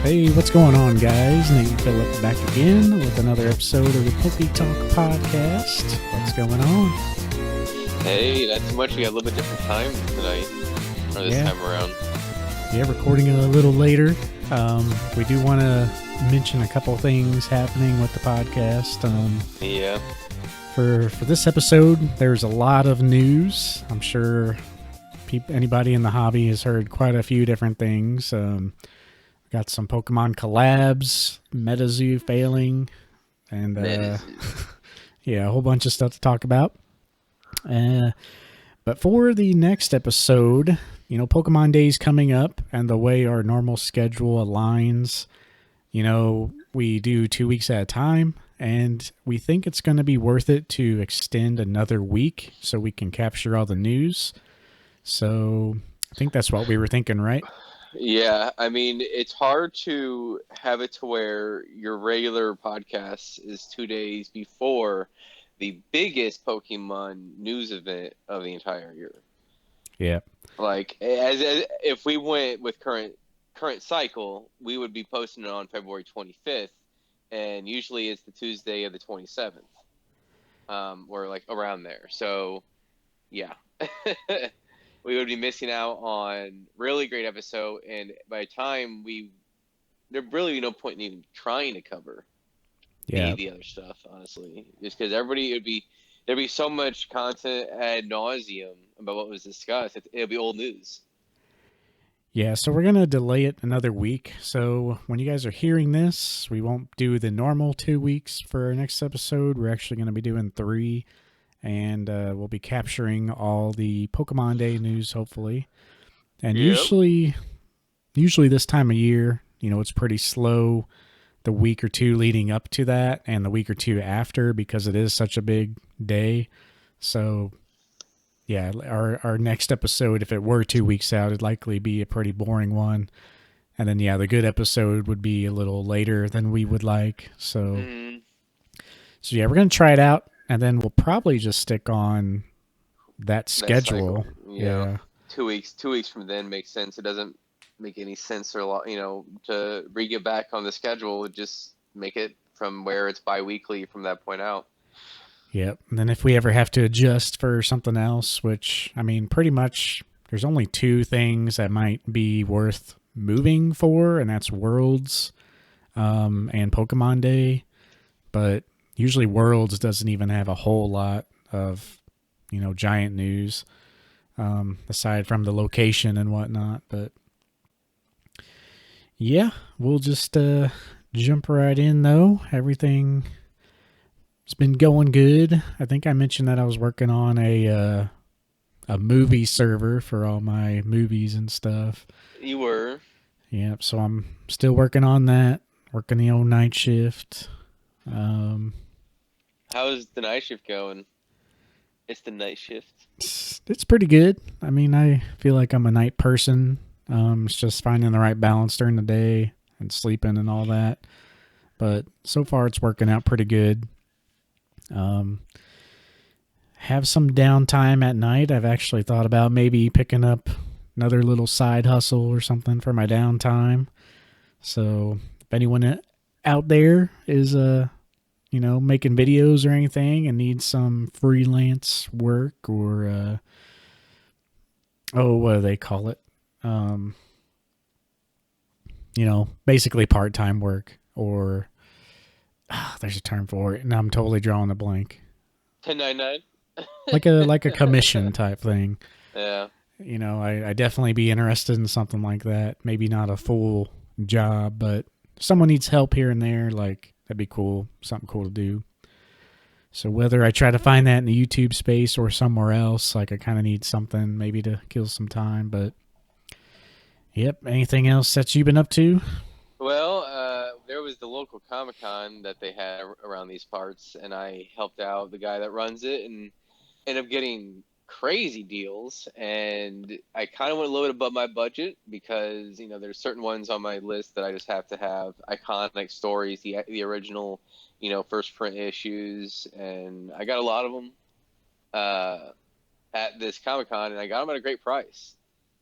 Hey, what's going on, guys? Nate and Phillip back again with another episode of the PokeTalk podcast. What's going on? Hey, not too much. We got a little bit different time tonight, or this time around. Yeah, recording a little later. We do want to mention a couple things happening with the podcast. For this episode, there's a lot of news. I'm sure anybody in the hobby has heard quite a few different things. Got some Pokemon collabs, Metazoo failing, and yeah, a whole bunch of stuff to talk about. But for the next episode, Pokemon Day's coming up, and the way our normal schedule aligns, we do 2 weeks at a time, and we think it's going to be worth it to extend another week so we can capture all the news. So I think that's what we were thinking, right? Yeah, I mean, it's hard to have it to where your regular podcast is 2 days before the biggest Pokemon news event of the entire year. Yeah. Like, as if we went with current cycle, we would be posting it on February 25th, and usually it's the Tuesday of the 27th, or like around there. So, yeah. We would be missing out on really great episode, and by the time there'd really be no point in even trying to cover the other stuff, honestly, just because there'd be so much content ad nauseum about what was discussed. It'll be old news. Yeah, so we're gonna delay it another week. So when you guys are hearing this, we won't do the normal 2 weeks for our next episode. We're actually gonna be doing 3. And we'll be capturing all the Pokemon Day news, hopefully. And usually this time of year, it's pretty slow the week or two leading up to that and the week or two after because it is such a big day. So, yeah, our next episode, if it were 2 weeks out, it'd likely be a pretty boring one. And then, the good episode would be a little later than we would like. So, we're going to try it out. And then we'll probably just stick on that schedule. Yeah. 2 weeks. 2 weeks from then makes sense. It doesn't make any sense to re-get back on the schedule. Just make it from where it's bi-weekly from that point out. Yep. And then if we ever have to adjust for something else, which, I mean, pretty much there's only 2 things that might be worth moving for, and that's Worlds and Pokemon Day. But usually Worlds doesn't even have a whole lot of, giant news, aside from the location and whatnot. But yeah, we'll just jump right in, though. Everything has been going good. I think I mentioned that I was working on a movie server for all my movies and stuff. You were? Yep, so I'm still working on that, working the old night shift. How's the night shift going? It's the night shift. It's pretty good. I mean, I feel like I'm a night person. It's just finding the right balance during the day and sleeping and all that. But so far, it's working out pretty good. Have some downtime at night. I've actually thought about maybe picking up another little side hustle or something for my downtime. So if anyone out there is making videos or anything and needs some freelance work or, what do they call it? Basically part-time work or, there's a term for it, and I'm totally drawing a blank. 1099? like a commission type thing. Yeah. I definitely be interested in something like that. Maybe not a full job, but if someone needs help here and there, that'd be cool. Something cool to do. So whether I try to find that in the YouTube space or somewhere else, I kind of need something maybe to kill some time. But, yep. Anything else that you've been up to? Well, there was the local Comic-Con that they had around these parts, and I helped out the guy that runs it and ended up getting crazy deals. And I kind of went a little bit above my budget because, there's certain ones on my list that I just have to have iconic stories, the original, first print issues. And I got a lot of them at this Comic-Con, and I got them at a great price.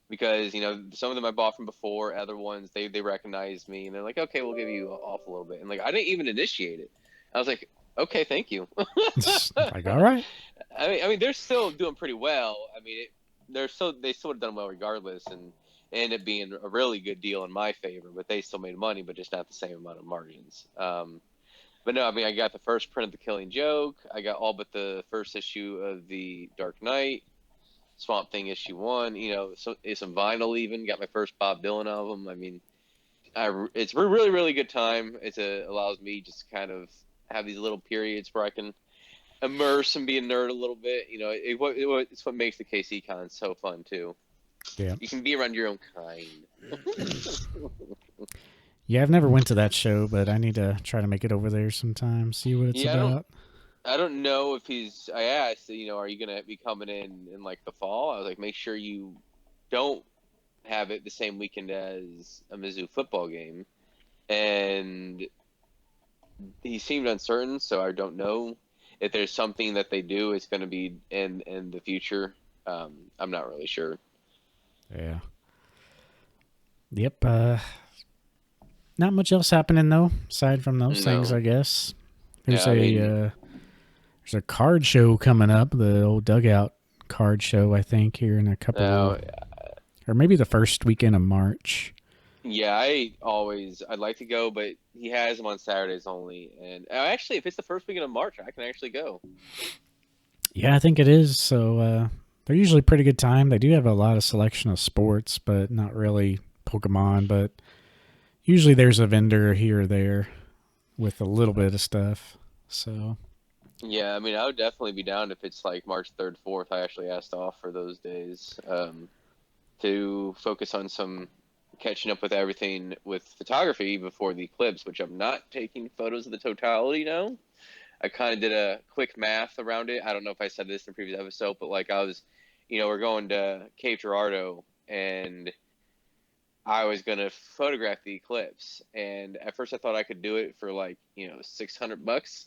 because some of them I bought from before, other ones they recognize me and they're like, okay, we'll give you off a little bit, and like I didn't even initiate it. I was like, okay, thank you. Like, all right. I mean, they're still doing pretty well. I mean, they still would have done well regardless, and it ended up being a really good deal in my favor. But they still made money, but just not the same amount of margins. But no, I mean, I got the first print of The Killing Joke. I got all but the first issue of The Dark Knight, Swamp Thing issue 1. Some vinyl even. Got my first Bob Dylan album. I mean, it's a really, really good time. Allows me just to kind of have these little periods where I can immerse and be a nerd a little bit. It's what makes the KC Con so fun too. Yeah. You can be around your own kind. Yeah, I've never went to that show, but I need to try to make it over there sometime, see what it's Yeah, about. I don't know if he's. I asked, are you gonna be coming in like the fall? I was like, make sure you don't have it the same weekend as a Mizzou football game, and he seemed uncertain, so I don't know if there's something that they do. It's going to be in the future. I'm not really sure. Yeah. Yep. Not much else happening though, aside from those things, No. I guess. There's Yeah, I mean, there's a card show coming up, the old Dugout card show, I think, here in a couple, no. or maybe the first weekend of March. Yeah, I'd like to go, but he has them on Saturdays only. And actually, if it's the first weekend of March, I can actually go. Yeah, I think it is. So they're usually pretty good time. They do have a lot of selection of sports, but not really Pokemon. But usually there's a vendor here or there with a little bit of stuff. So Yeah, I mean, I would definitely be down if it's like March 3rd, 4th. I actually asked off for those days to focus on some catching up with everything with photography before the eclipse, which I'm not taking photos of the totality now. I kind of did a quick math around it. I don't know if I said this in a previous episode, but like we're going to Cape Girardeau and I was going to photograph the eclipse. And at first I thought I could do it for like, $600.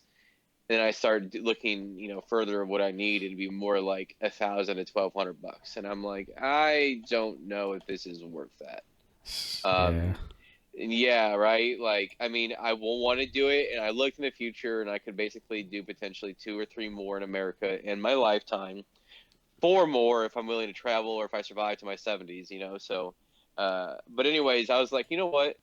Then I started looking, further of what I need. It'd be more like $1,000 to $1,200, and I'm like, I don't know if this is worth that. yeah, Yeah, right. Like, I mean, I will want to do it, and I looked in the future, and I could basically do potentially 2 or 3 more in America in my lifetime, 4 more if I'm willing to travel, or if I survive to my 70s. So, but anyways, I was like, you know what?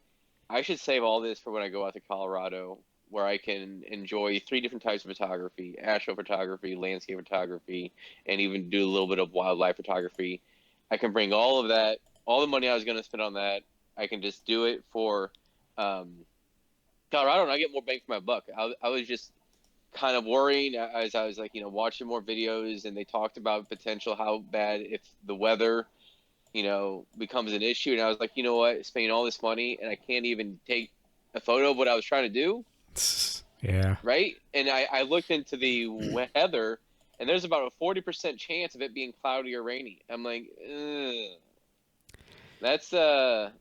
I should save all this for when I go out to Colorado, where I can enjoy 3 different types of photography: astrophotography, landscape photography, and even do a little bit of wildlife photography. I can bring all of that, all the money I was going to spend on that. I can just do it for Colorado, and I get more bang for my buck. I was just kind of worrying as I was like, watching more videos, and they talked about potential how bad if the weather becomes an issue. And I was like, you know what, spending all this money and I can't even take a photo of what I was trying to do. yeah. Right. And I looked into the weather, and there's about a 40% chance of it being cloudy or rainy. I'm like, ugh. That's a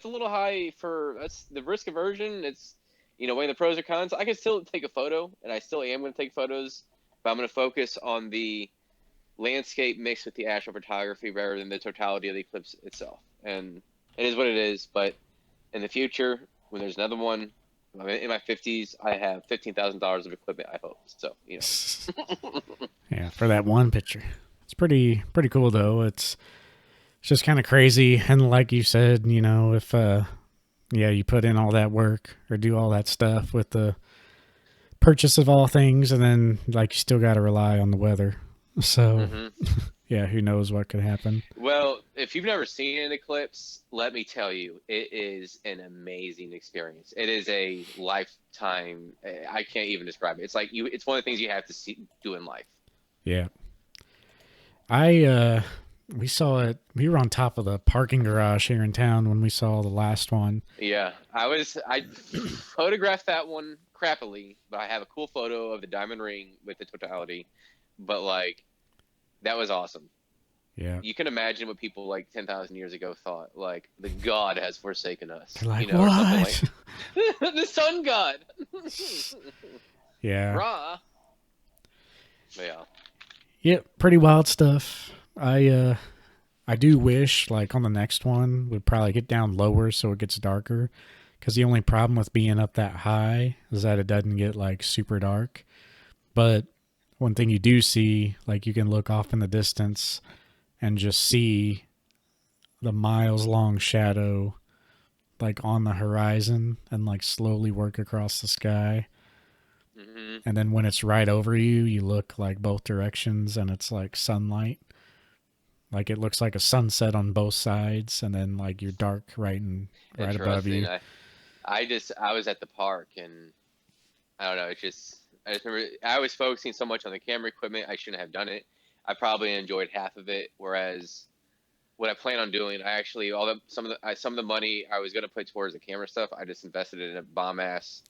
little high that's the risk aversion. It's, weighing the pros or cons. I can still take a photo, and I still am going to take photos, but I'm going to focus on the landscape mixed with the astrophotography rather than the totality of the eclipse itself. And it is what it is. But in the future, when there's another one, in my 50s, I have $15,000 of equipment, I hope. So, Yeah, for that one picture. It's pretty cool though. It's just kind of crazy, and like you said, if you put in all that work or do all that stuff with the purchase of all things, and then like you still got to rely on the weather. So, yeah, who knows what could happen. Well, if you've never seen an eclipse, let me tell you, it is an amazing experience. It is a lifetime. I can't even describe it. It's like it's one of the things you have to do in life. Yeah. We saw it. We were on top of the parking garage here in town when we saw the last one. Yeah, I photographed that one crappily, but I have a cool photo of the diamond ring with the totality. But like, that was awesome. Yeah. You can imagine what people like 10,000 years ago thought. Like, the god has forsaken us. They're like, Or what? something like the sun god. Yeah. Rah. Yeah. Yep. Pretty wild stuff. I I do wish, like, on the next one, we'd probably get down lower so it gets darker. Because the only problem with being up that high is that it doesn't get, like, super dark. But one thing you do see, like, you can look off in the distance and just see the miles long shadow, like, on the horizon and, like, slowly work across the sky. Hmm. And then when it's right over you, you look, like, both directions and it's, like, sunlight. Like, it looks like a sunset on both sides, and then, like, you're dark right above Interesting. you. I was at the park, and I don't know. I just remember I was focusing so much on the camera equipment. I shouldn't have done it. I probably enjoyed half of it. Whereas what I plan on doing, I actually some of the money I was gonna put towards the camera stuff, I just invested in a bomb ass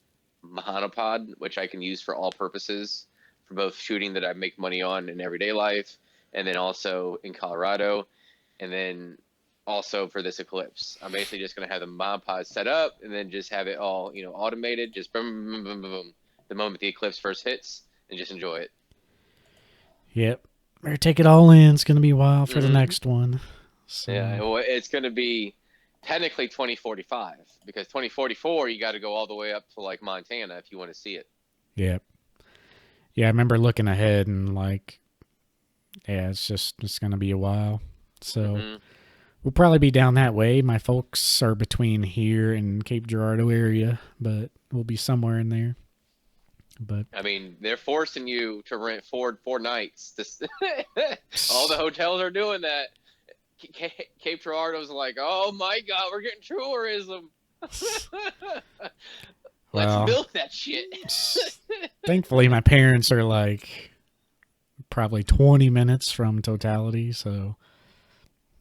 monopod, which I can use for all purposes, for both shooting that I make money on in everyday life, and then also in Colorado, and then also for this eclipse. I'm basically just gonna have the monopod set up, and then just have it all automated, just boom, boom, boom, boom, boom, the moment the eclipse first hits, and just enjoy it. Yep. Better take it all in. It's going to be wild for the Mm-hmm. next one. So, Yeah, well, it's going to be technically 2045 because 2044 you got to go all the way up to like Montana if you want to see it. yep. Yeah, I remember looking ahead and, like, yeah, it's going to be a while. So, Hmm. we'll probably be down that way. My folks are between here and Cape Girardeau area, but we'll be somewhere in there. But I mean, they're forcing you to rent four nights. All the hotels are doing that. Cape Girardeau's like, oh my God, we're getting tourism. Let's well, milk that shit. thankfully my parents are, like, probably 20 minutes from totality, so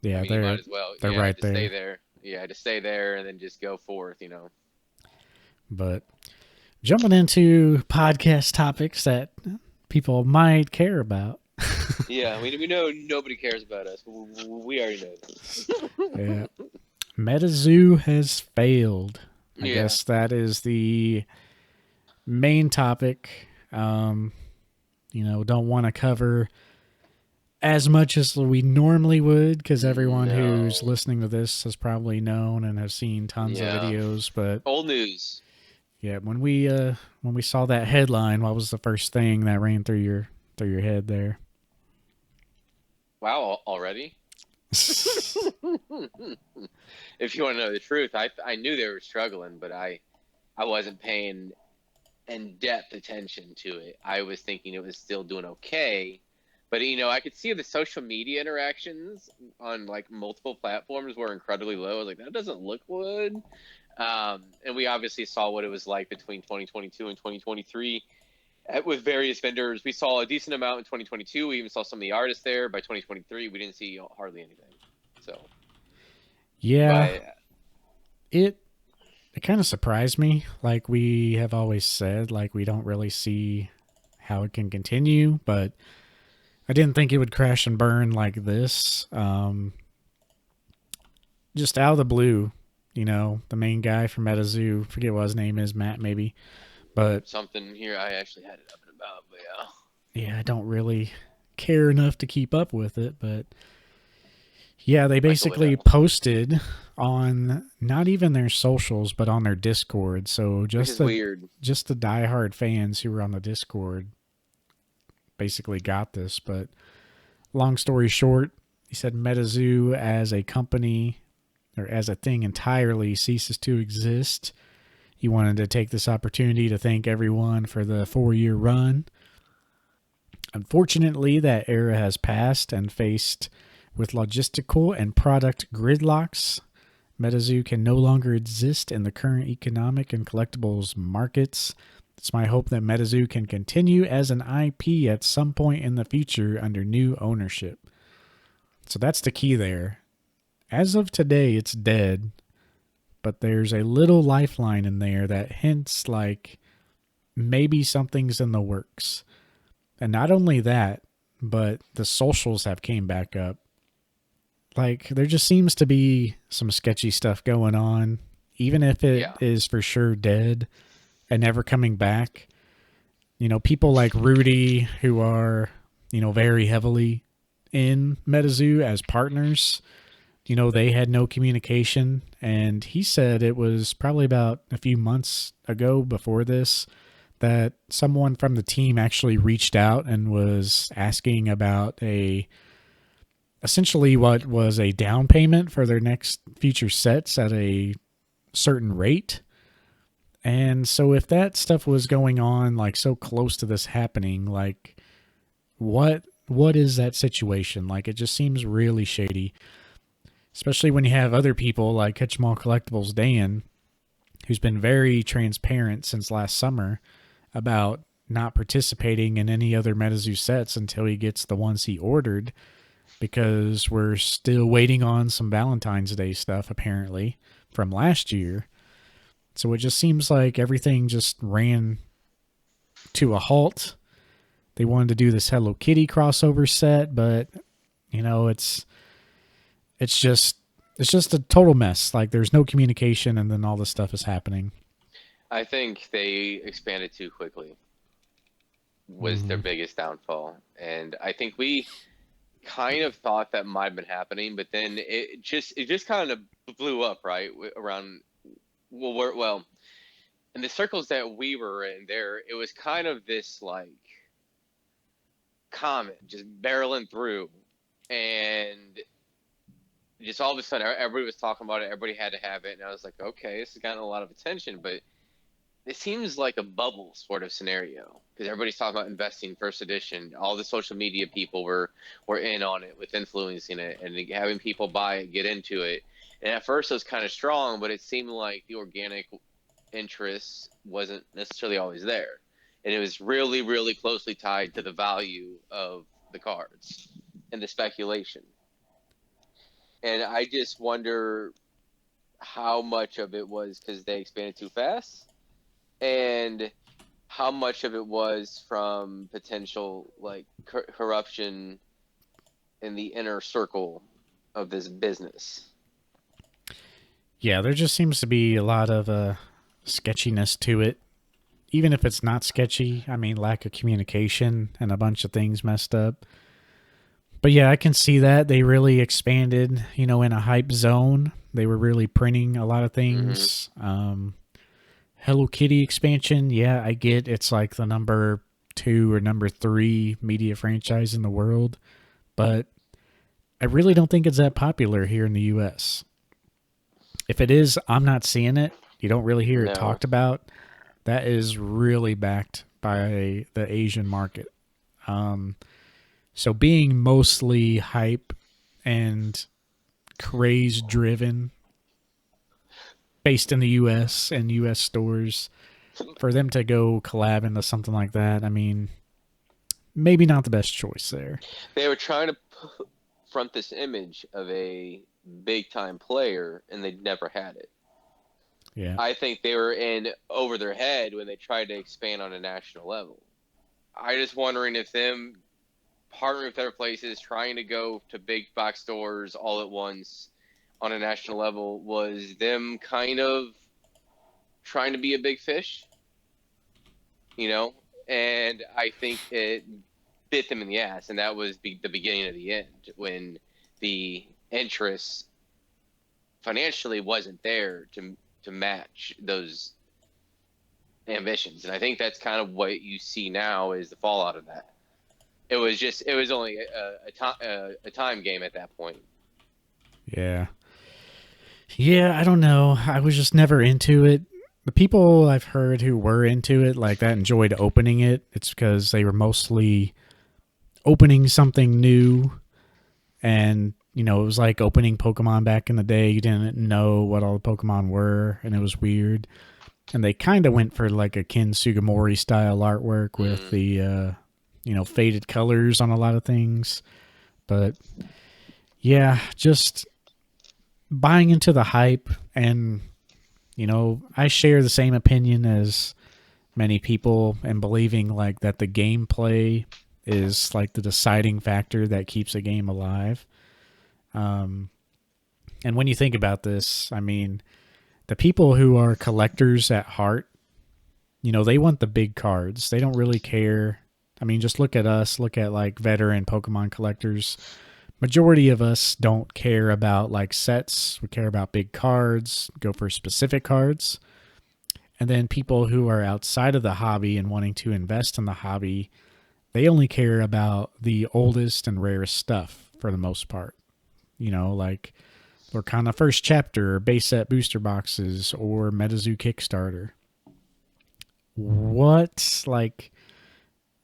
I yeah, mean, you might as well, they're yeah, right just stay there. there. Yeah, just stay there and then just go forth. But jumping into podcast topics that people might care about. Yeah, we know nobody cares about us. We already know this. Yeah. Metazoo has failed. I Yeah. guess that is the main topic. Don't want to cover as much as we normally would because everyone who's No. listening to this has probably known and have seen tons of Yeah. videos. But Old news. yeah, when we saw that headline, what was the first thing that ran through your head there? Wow, already? If you want to know the truth, I knew they were struggling, but I wasn't paying in-depth attention to it. I was thinking it was still doing okay. But I could see the social media interactions on like multiple platforms were incredibly low. I was like, that doesn't look good. And we obviously saw what it was like between 2022 and 2023 with various vendors. We saw a decent amount in 2022. We even saw some of the artists there. By 2023, we didn't see hardly anything. So, Yeah, but it it kind of surprised me. Like we have always said, like we don't really see how it can continue, but I didn't think it would crash and burn like this. Just out of the blue, the main guy from Metazoo, forget what his name is, Matt maybe, but something here, I actually had it up and about. But yeah, I don't really care enough to keep up with it, but yeah, they Michael basically Liddell, posted on not even their socials, but on their Discord. So which is weird. just the diehard fans who were on the Discord basically got this. But long story short, he said Metazoo as a company or as a thing entirely ceases to exist. He wanted to take this opportunity to thank everyone for the 4-year run. Unfortunately, that era has passed, and faced with logistical and product gridlocks, Metazoo can no longer exist in the current economic and collectibles markets. It's my hope that Metazoo can continue as an IP at some point in the future under new ownership. So that's the key there. As of today, it's dead, but there's a little lifeline in there that hints like maybe something's in the works. And not only that, but the socials have came back up. Like there just seems to be some sketchy stuff going on, even if it Yeah. is for sure dead and never coming back. People like Rudy who are, very heavily in Metazoo as partners. They had no communication. And he said it was probably about a few months ago before this that someone from the team actually reached out and was asking about essentially what was a down payment for their next future sets at a certain rate. And so if that stuff was going on like so close to this happening, like what is that situation? Like it just seems really shady. Especially when you have other people like Catch 'em All Collectibles Dan, who's been very transparent since last summer about not participating in any other Metazoo sets until he gets the ones he ordered, because we're still waiting on some Valentine's Day stuff apparently from last year. So it just seems like everything just ran to a halt. They wanted to do this Hello Kitty crossover set, but it's just a total mess. Like there's no communication, and then all this stuff is happening. I think they expanded too quickly was their biggest downfall, and I think we kind of thought that might have been happening, but then it just kind of blew up right around well in the circles that we were in there. It was kind of this like comet just barreling through, and just all of a sudden everybody was talking about it, everybody had to have it, and I was like, okay, this has gotten a lot of attention, but it seems like a bubble sort of scenario because everybody's talking about investing first edition. All the social media people were in on it with influencing it and having people buy it, get into it. And at first it was kind of strong, but it seemed like the organic interest wasn't necessarily always there. And it was really, really closely tied to the value of the cards and the speculation. And I just wonder how much of it was because they expanded too fast, and how much of it was from potential like corruption in the inner circle of this business. Yeah, there just seems to be a lot of sketchiness to it. Even if it's not sketchy, I mean, lack of communication and a bunch of things messed up. But yeah, I can see that. They really expanded, in a hype zone. They were really printing a lot of things. Hello Kitty expansion, yeah, I get it's like the number 2 or number 3 media franchise in the world, but I really don't think it's that popular here in the US. If it is, I'm not seeing it. You don't really hear it No. talked about. That is really backed by the Asian market. So being mostly hype and craze driven, based in the US and US stores, for them to go collab into something like that, I mean, maybe not the best choice there. They were trying to front this image of a big time player, and they never had it. Yeah. I think they were in over their head when they tried to expand on a national level. I just wondering if them partnering with other places, trying to go to big box stores all at once on a national level, was them kind of trying to be a big fish, and I think it bit them in the ass, and that was the beginning of the end when the interest financially wasn't there to match those ambitions. And I think that's kind of what you see now is the fallout of that. It was only a time game at that point. Yeah. Yeah, I don't know. I was just never into it. The people I've heard who were into it, like that, enjoyed opening it. It's because they were mostly opening something new. And, it was like opening Pokemon back in the day. You didn't know what all the Pokemon were, and it was weird. And they kind of went for like a Ken Sugimori style artwork with the, faded colors on a lot of things. But yeah, just buying into the hype. And, I share the same opinion as many people and believing like that the gameplay is like the deciding factor that keeps a game alive. And when you think about this, I mean, the people who are collectors at heart, they want the big cards. They don't really care. I mean, just look at us. Look at like veteran Pokemon collectors. majority of us don't care about like sets. We care about big cards, go for specific cards. And then people who are outside of the hobby and wanting to invest in the hobby, they only care about the oldest and rarest stuff for the most part. You know, like Lorcana First Chapter, base set booster boxes, or Metazoo Kickstarter. What, like,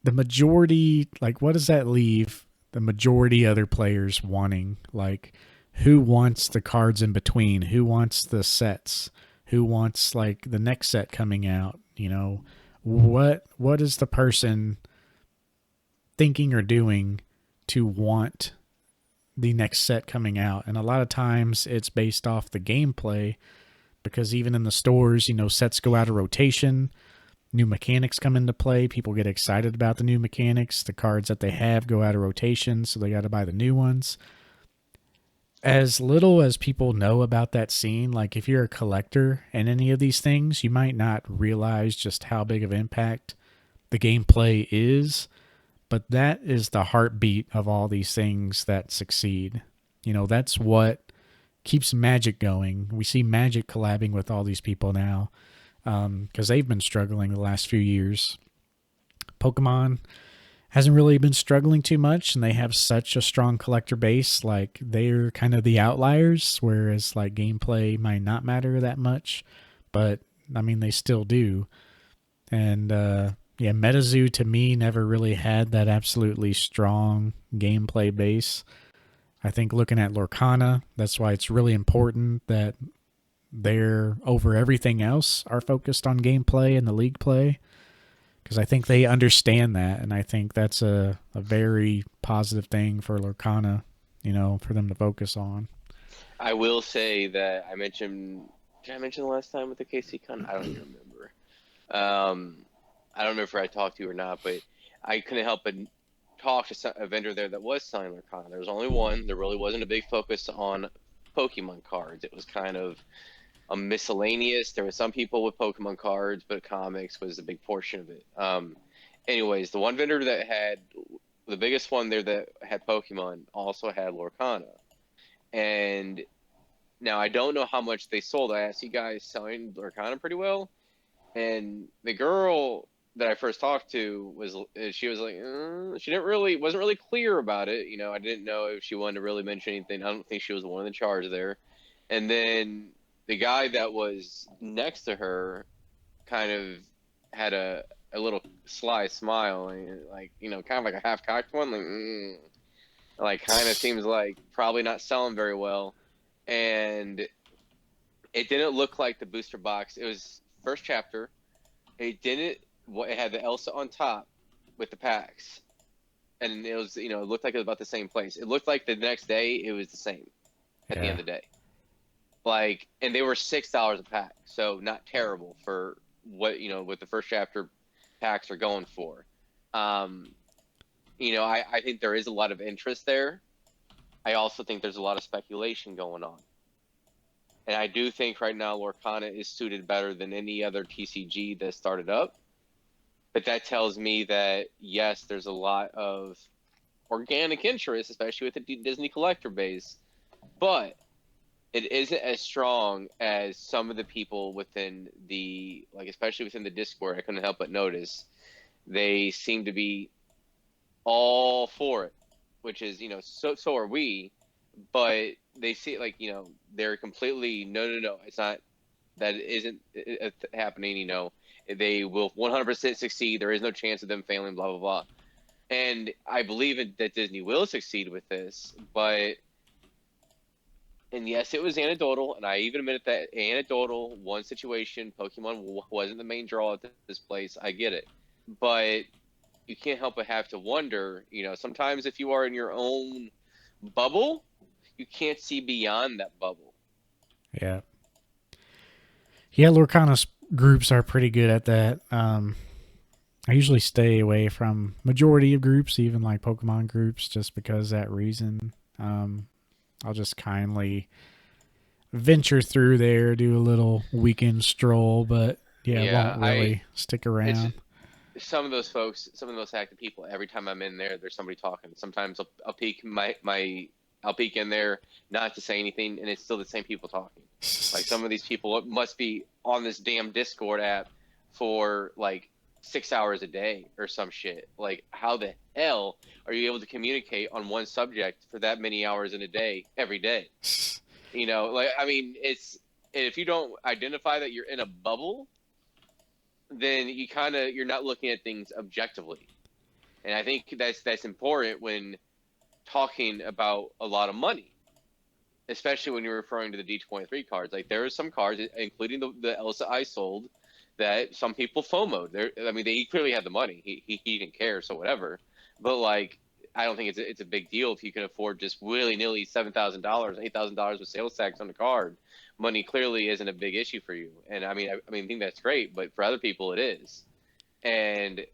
the majority, like, what does that leave the majority other players wanting? Like, who wants the cards in between? Who wants the sets? Who wants, like, the next set coming out? You know, what is the person thinking or doing to want the next set coming out? And a lot of times it's based off the gameplay, because even in the stores, you know, sets go out of rotation, new mechanics come into play, people get excited about the new mechanics, the cards that they have go out of rotation, so they got to buy the new ones. As little as people know about that scene, like if you're a collector and any of these things, you might not realize just how big of impact the gameplay is, but that is the heartbeat of all these things that succeed. You know, that's what keeps Magic going. We see Magic collabing with all these people now, because they've been struggling the last few years. Pokemon hasn't really been struggling too much, and they have such a strong collector base. Like, they're kind of the outliers, whereas like gameplay might not matter that much, but I mean they still do. And yeah, Metazoo to me never really had that absolutely strong gameplay base. I think looking at Lorcana, that's why it's really important that they're over everything else are focused on gameplay and the league play, because I think they understand that, and I think that's a very positive thing for Lorcana, you know, for them to focus on. I will say that I mentioned. Did I mention the last time with the KC Con? I don't even remember. I don't know if I talked to you or not, but I couldn't help but talk to a vendor there that was selling Lorcana. There was only one. There really wasn't a big focus on Pokemon cards. It was kind of a miscellaneous. There were some people with Pokemon cards, but comics was a big portion of it. Anyways, the one vendor that had the biggest one there that had Pokemon also had Lorcana. And now I don't know how much they sold. I asked you guys selling Lorcana pretty well. And the girl that I first talked to was, she was like, she wasn't really clear about it. You know, I didn't know if she wanted to really mention anything. I don't think she was the one in charge there. And then the guy that was next to her kind of had a little sly smile, like, you know, kind of like a half cocked one, like kind of seems like probably not selling very well. And it didn't look like the booster box. It was first chapter. It didn't. It had the Elsa on top with the packs, and it was, you know, it looked like it was about the same place. It looked like the next day it was the same at the Yeah. end of the day. Like, and they were $6 a pack, so not terrible for what, you know, what the first chapter packs are going for. Um, you know, I think there is a lot of interest there. I also think there's a lot of speculation going on. And I do think right now Lorcana is suited better than any other TCG that started up. But that tells me that, yes, there's a lot of organic interest, especially with the Disney collector base. But it isn't as strong as some of the people within the, like, especially within the Discord. I couldn't help but notice they seem to be all for it, which is, you know, so are we. But they see, like, you know, they're completely no, it's not, that isn't happening. You know, they will 100% succeed. There is no chance of them failing. Blah blah blah. And I believe that Disney will succeed with this, but, and yes, it was anecdotal, and I even admit that anecdotal, one situation, Pokemon wasn't the main draw at this place. I get it, but you can't help but have to wonder. You know, sometimes if you are in your own bubble, you can't see beyond that bubble. Yeah. Yeah, Lorcana's groups are pretty good at that. I usually stay away from majority of groups, even like Pokemon groups, just because of that reason. I'll just kindly venture through there, do a little weekend stroll, but yeah, Yeah, won't really stick it's around. some of those folks, some of those active people. Every time I'm in there, there's somebody talking. Sometimes I'll peek my I'll peek in there not to say anything, and it's still the same people talking. Like some of these people must be on this damn Discord app for like 6 hours a day or some shit. Like, how the hell are you able to communicate on one subject for that many hours in a day every day? You know, like, I mean, it's, if you don't identify that you're in a bubble, then you're not looking at things objectively. And I think that's important when talking about a lot of money, especially when you're referring to the D23 cards. Like, there are some cards, including the Elsa I sold, that some people FOMO'd. I mean, they clearly had the money. He didn't care, so whatever. But like, I don't think it's a big deal if you can afford just willy nilly $7,000, $8,000 with sales tax on the card. Money clearly isn't a big issue for you, and I think that's great. But for other people, it is. And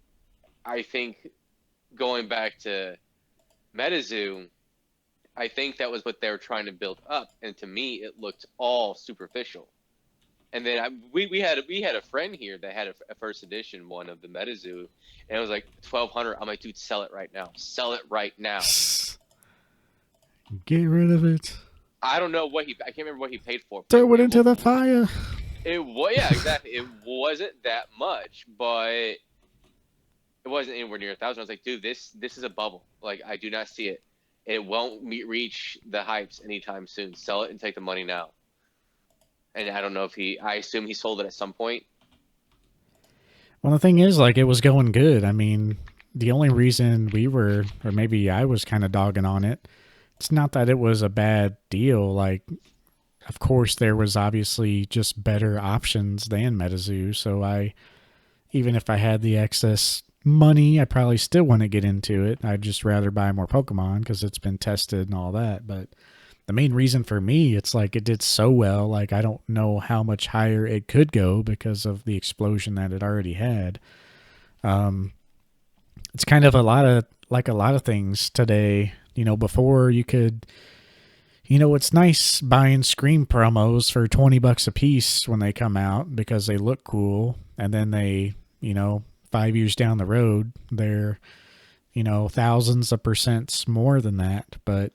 I think going back to Metazoo, I think that was what they were trying to build up, and to me, it looked all superficial. And then we had a friend here that had a first edition one of the Metazoo, and it was like 1,200. I'm like, dude, sell it right now. Sell it right now. Get rid of it. I don't know what I can't remember what he paid for. Throw it into the fire. Yeah, exactly. It wasn't that much, but it wasn't anywhere near 1,000. I was like, dude, this is a bubble. Like, I do not see it. It won't reach the hypes anytime soon. Sell it and take the money now. And I don't know if I assume he sold it at some point. Well, the thing is, like, it was going good. I mean, the only reason we were, or maybe I was kind of dogging on it, it's not that it was a bad deal. Like, of course, there was obviously just better options than Metazoo. So even if I had the excess money, I probably still want to get into it. I'd just rather buy more Pokemon because it's been tested and all that. But the main reason for me, it's like it did so well. Like, I don't know how much higher it could go because of the explosion that it already had. It's kind of a lot of things today. You know, before you could, you know, it's nice buying Scream promos for $20 a piece when they come out because they look cool, and then they, you know, 5 years down the road, they're, you know, thousands of percents more than that. But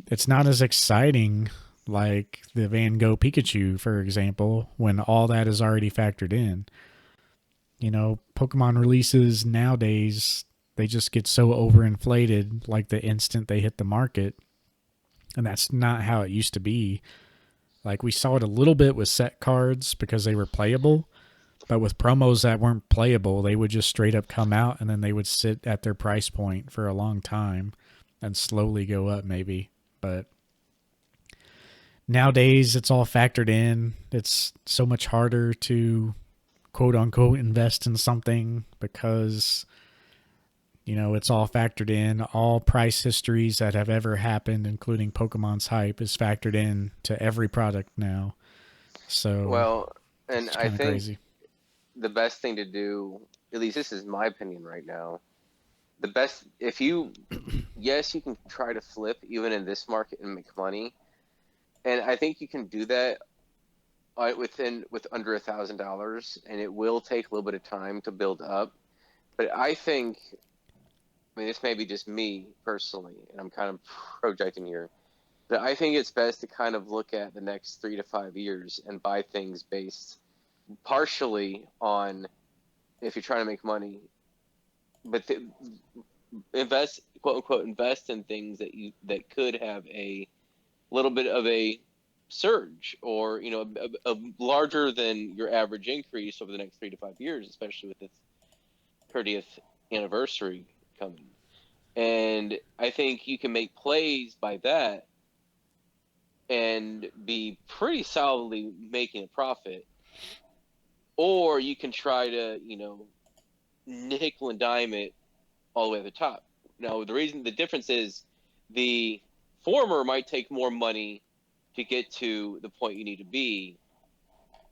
it's not as exciting like the Van Gogh Pikachu, for example, when all that is already factored in. You know, Pokemon releases nowadays, they just get so overinflated like the instant they hit the market. And that's not how it used to be. Like, we saw it a little bit with set cards because they were playable. But with promos that weren't playable, they would just straight up come out and then they would sit at their price point for a long time and slowly go up maybe. But nowadays, it's all factored in. It's so much harder to quote unquote invest in something because, you know, it's all factored in. All price histories that have ever happened, including Pokemon's hype, is factored in to every product now. So, well, and it's I kind of think crazy. the best thing to do, at least this is my opinion right now, yes, you can try to flip even in this market and make money. And I think you can do that with under $1,000, and it will take a little bit of time to build up. But I mean, this may be just me personally, and I'm kind of projecting here, but I think it's best to kind of look at the next 3 to 5 years and buy things based partially on if you're trying to make money, but invest, quote unquote, invest in things that could have a little bit of a surge, or, you know, a larger than your average increase over the next 3 to 5 years, especially with its 30th anniversary coming. And I think you can make plays by that and be pretty solidly making a profit. Or you can try to, you know, nickel and dime it all the way to the top. Now, the difference is the former might take more money to get to the point you need to be.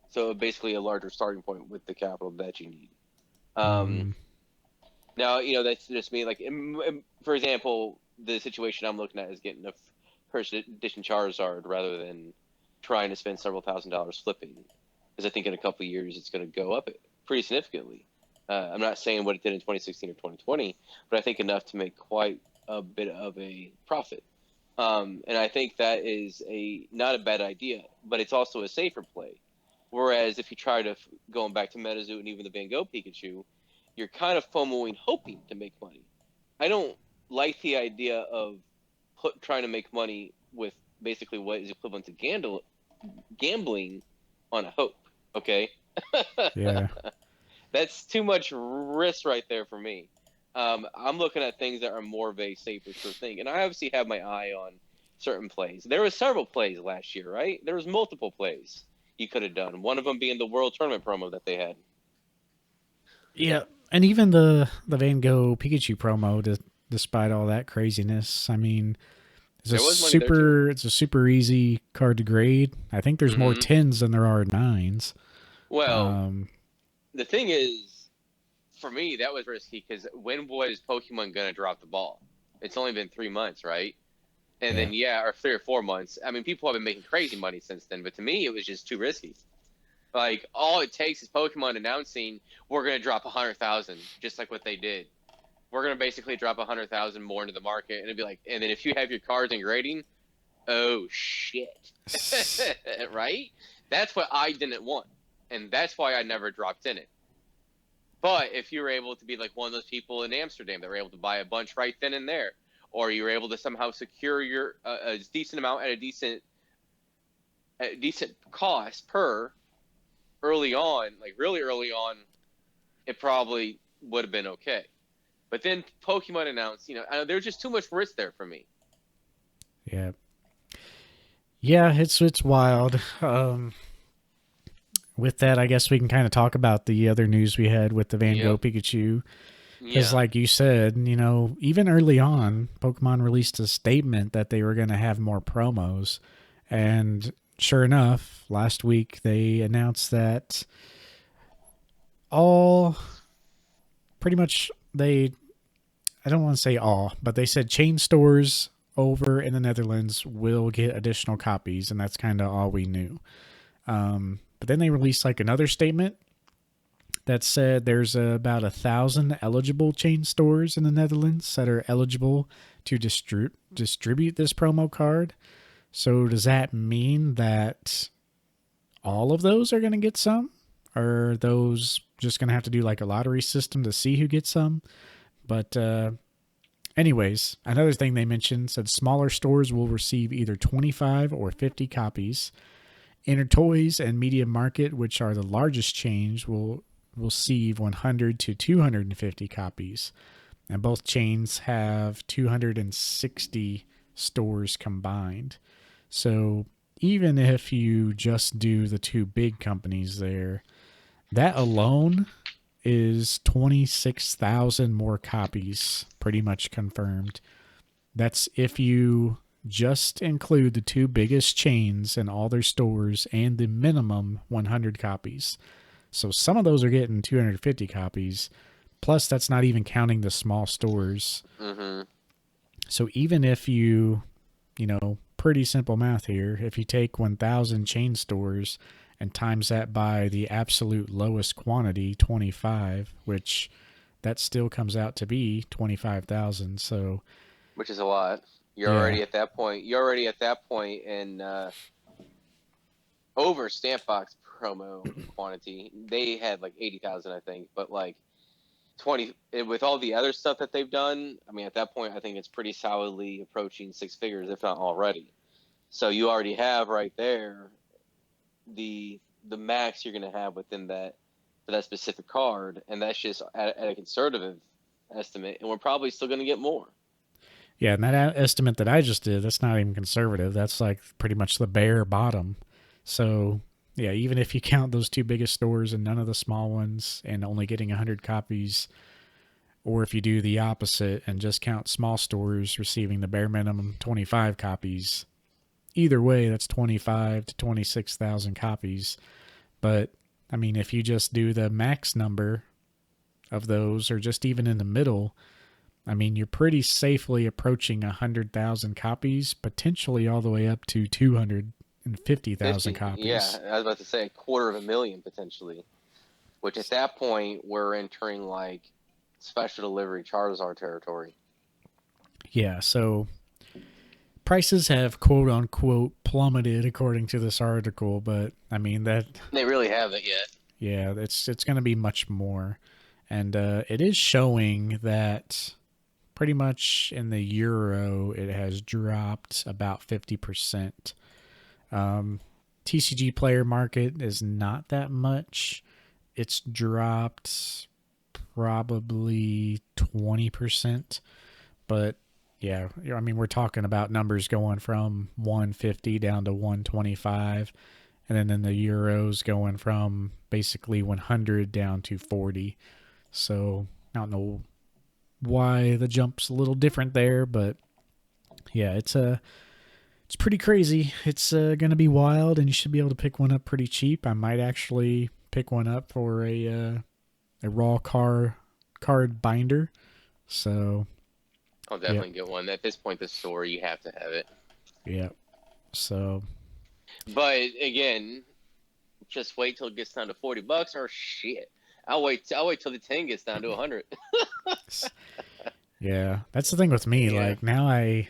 So basically a larger starting point with the capital that you need. Now, you know, that's just me. Like, for example, the situation I'm looking at is getting a first edition Charizard rather than trying to spend several $1,000s flipping. Because I think in a couple of years it's going to go up pretty significantly. I'm not saying what it did in 2016 or 2020, but I think enough to make quite a bit of a profit. And I think that is not a bad idea, but it's also a safer play. Whereas if you try to going back to Metazoo and even the Van Gogh Pikachu, you're kind of FOMOing, hoping to make money. I don't like the idea of trying to make money with basically what is equivalent to gambling on a hope. Okay, Yeah. that's too much risk right there for me. I'm looking at things that are more of a safer sure thing, and I obviously have my eye on certain plays. There were several plays last year, right? There was multiple plays you could have done. One of them being the World Tournament promo that they had. Yeah. And even the Van Gogh Pikachu promo, despite all that craziness, I mean, There was money there too. it's a super easy card to grade. I think there's more Mm-hmm. tens than there are nines. Well, Um, the thing is, for me, that was risky because when was Pokemon gonna drop the ball? It's only been 3 months, right? And yeah. then or 3 or 4 months. I mean, people have been making crazy money since then, but to me, it was just too risky. Like all it takes is Pokemon announcing we're gonna drop 100,000, just like what they did. We're gonna basically drop 100,000 more into the market, and it'd be like, and then if you have your cards and grading, oh shit, right? That's what I didn't want, and that's why I never dropped in it. But if you were able to be like one of those people in Amsterdam that were able to buy a bunch right then and there, or you were able to somehow secure your a decent amount at a decent cost per early on, like really early on, it probably would have been okay. But then Pokemon announced, there's just too much risk there for me. Yeah. Yeah, it's wild. With that, I guess we can kind of talk about the other news we had with the Van Gogh Yep. Pikachu. Because, Yeah. like you said, even early on, Pokemon released a statement that they were going to have more promos. And sure enough, last week they announced that all pretty much I don't want to say all, but they said chain stores over in the Netherlands will get additional copies. And that's kind of all we knew. But then they released like another statement that said there's about 1,000 eligible chain stores in the Netherlands that are eligible to distribute this promo card. So does that mean that all of those are going to get some? Or are those just going to have to do like a lottery system to see who gets some? But anyways, another thing they mentioned said smaller stores will receive either 25 or 50 copies. Inner Toys and Media Market, which are the largest chains, will receive 100 to 250 copies. And both chains have 260 stores combined. So even if you just do the two big companies there, that alone is 26,000 more copies pretty much confirmed. That's if you just include the two biggest chains in all their stores and the minimum 100 copies. So some of those are getting 250 copies. Plus, that's not even counting the small stores. Mm-hmm. So even if pretty simple math here, if you take 1,000 chain stores and times that by the absolute lowest quantity, 25, which that still comes out to be 25,000. So, Which is a lot. You're yeah, already at that point. You're already at that point in over stamp box promo quantity. They had like 80,000, I think, but like 20 with all the other stuff that they've done. I mean, at that point, I think it's pretty solidly approaching six figures, if not already. So you already have right there the max you're going to have within that for that specific card, and that's just at a conservative estimate, and we're probably still going to get more. yeah, and that estimate that I just did, that's not even conservative. That's like pretty much the bare bottom. So, yeah, even if you count those two biggest stores and none of the small ones and only getting 100 copies, or if you do the opposite and just count small stores receiving the bare minimum 25 copies, either way, that's 25 to 26,000 copies. But, I mean, if you just do the max number of those, or just even in the middle, I mean, you're pretty safely approaching 100,000 copies, potentially all the way up to 250,000 50, copies. yeah, I was about to say 250,000 potentially, which at that point we're entering like special delivery Charizard territory. Yeah, so prices have quote unquote plummeted according to this article, but I mean that They really haven't yet. yeah, it's going to be much more, and it is showing that pretty much in the euro it has dropped about 50%. Um, TCG player market is not that much. It's dropped probably 20%, but yeah, I mean we're talking about numbers going from 150 down to 125, and then the euros going from basically 100 down to 40. So I don't know why the jump's a little different there, but yeah, it's pretty crazy. It's gonna be wild, and you should be able to pick one up pretty cheap. I might actually pick one up for a raw card binder. So I'll definitely get one. At this point, the store, you have to have it. yeah. So But again, just wait till it gets down to $40 or shit. I'll wait till the 10 gets down to 100. yeah, that's the thing with me. Yeah. Like now I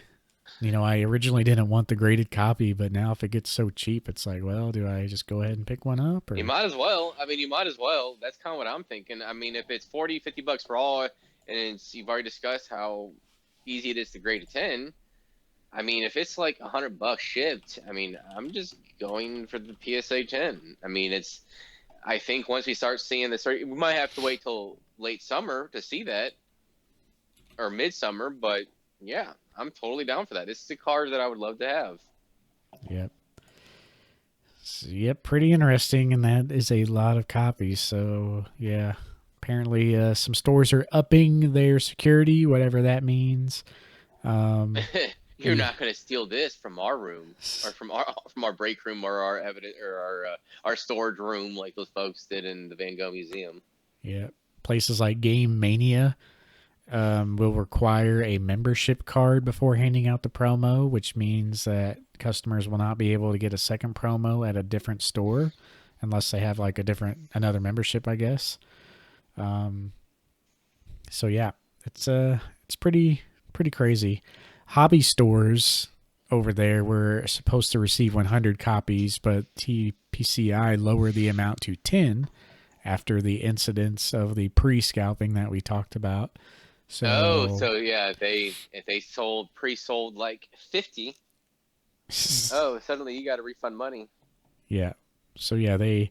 originally didn't want the graded copy, but now if it gets so cheap, it's like, well, do I just go ahead and pick one up? Or You might as well. I mean, you might as well. That's kind of what I'm thinking. I mean, if it's 40, $50 raw, and you've already discussed how easy it is to grade a 10. I mean, if it's like $100 shipped, I mean, I'm just going for the PSA 10. I mean, I think once we start seeing this, we might have to wait till late summer to see that, or midsummer. But yeah, I'm totally down for that. This is a card that I would love to have. yep. So, yep, pretty interesting, and that is a lot of copies. So yeah, apparently some stores are upping their security, whatever that means. You're not going to steal this from our room or from our break room or our evidence or our storage room like those folks did in the Van Gogh Museum. Yeah, places like Game Mania will require a membership card before handing out the promo, which means that customers will not be able to get a second promo at a different store unless they have like another membership, I guess. So yeah, it's pretty crazy. Hobby stores over there were supposed to receive 100 copies, but TPCI lowered the amount to 10 after the incidents of the pre-scalping that we talked about. So yeah, if they pre-sold like 50, suddenly you got to refund money. Yeah. So yeah, they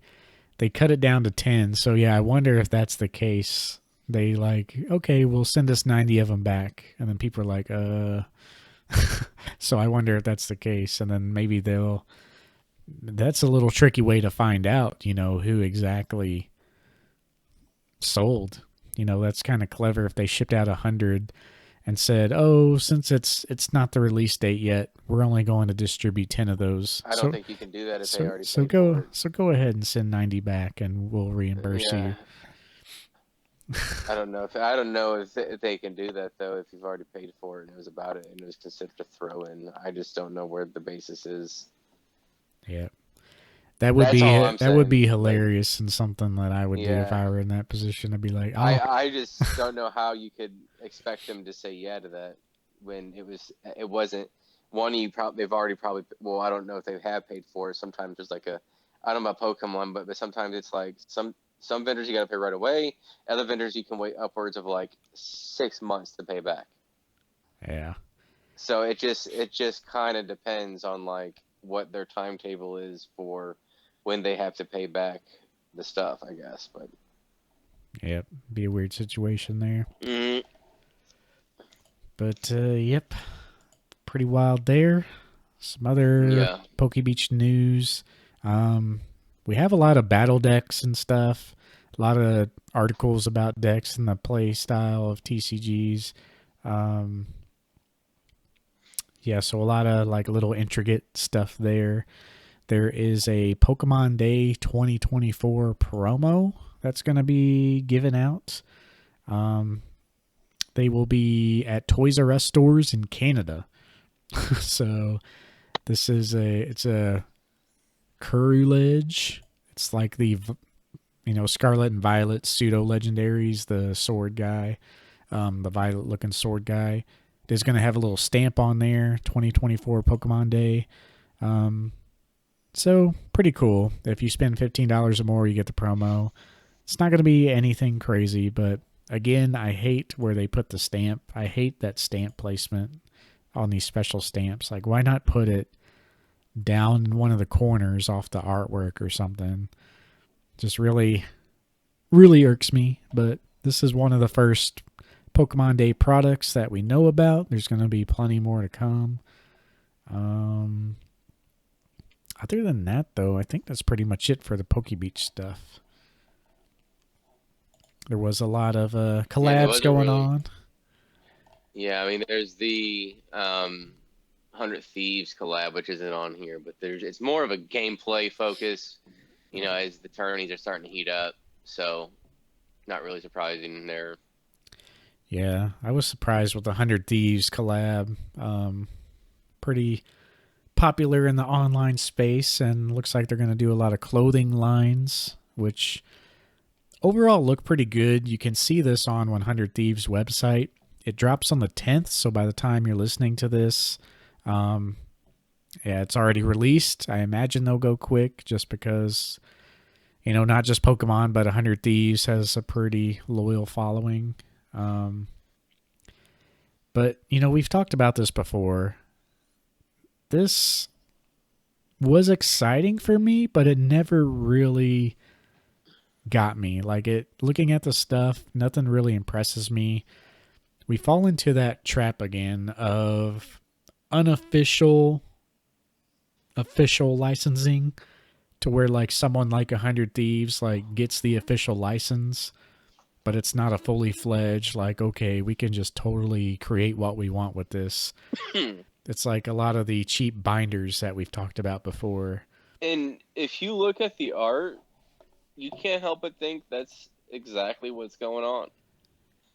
cut it down to 10. So yeah, I wonder if that's the case. They like, okay, we'll send us 90 of them back, and then people are like, So I wonder if that's the case, and then maybe that's a little tricky way to find out, who exactly sold. That's kind of clever if they shipped out 100 and said, "Oh, since it's not the release date yet, we're only going to distribute 10 of those." I don't think you can do that if they already so paid for it. So go ahead and send 90 back, and we'll reimburse you. I don't know if they can do that though. If you've already paid for it and it was about it and it was considered a throw in, I just don't know where the basis is. Yeah, that would be hilarious and something that I would do if I were in that position. I'd be like, oh. I just don't know how you could expect them to say yeah to that when it wasn't one they've already probably, well, I don't know if they have paid for it. Sometimes there's like I don't know about Pokemon, but sometimes it's like some vendors you got to pay right away. Other vendors you can wait upwards of like 6 months to pay back. Yeah. So it just kind of depends on like what their timetable is for when they have to pay back the stuff, I guess. But yep, be a weird situation there. Mm-hmm. But yep, pretty wild there. Some other Poke Beach news. We have a lot of battle decks and stuff. A lot of articles about decks and the play style of TCGs. Yeah, so a lot of like little intricate stuff there. There is a Pokemon Day 2024 promo that's going to be given out. They will be at Toys R Us stores in Canada. So this is it's a Courage. It's like the Scarlet and Violet pseudo legendaries, the sword guy, the violet looking sword guy. is going to have a little stamp on there, 2024 Pokemon Day. Um, so pretty cool. If you spend $15 or more, you get the promo. It's not going to be anything crazy, but again, I hate where they put the stamp. I hate that stamp placement on these special stamps. Like, why not put it down in one of the corners off the artwork or something? Just really, really irks me. But this is one of the first Pokemon Day products that we know about. There's going to be plenty more to come. Other than that, though, I think that's pretty much it for the Pokebeach stuff. There was a lot of collabs going on. Yeah, I mean, there's the 100 Thieves collab, which isn't on here, but it's more of a gameplay focus, as the tourneys are starting to heat up. So, not really surprising there. Yeah, I was surprised with the 100 Thieves collab. Pretty popular in the online space, and looks like they're going to do a lot of clothing lines, which overall look pretty good. You can see this on 100 Thieves website. It drops on the 10th, so by the time you're listening to this, yeah, it's already released. I imagine they'll go quick just because, not just Pokemon, but 100 Thieves has a pretty loyal following. But, we've talked about this before. This was exciting for me, but it never really got me. Like, looking at the stuff, nothing really impresses me. We fall into that trap again of unofficial official licensing, to where like someone like 100 Thieves like gets the official license, but it's not a fully fledged like, okay, we can just totally create what we want with this. It's like a lot of the cheap binders that we've talked about before. And if you look at the art, you can't help but think that's exactly what's going on.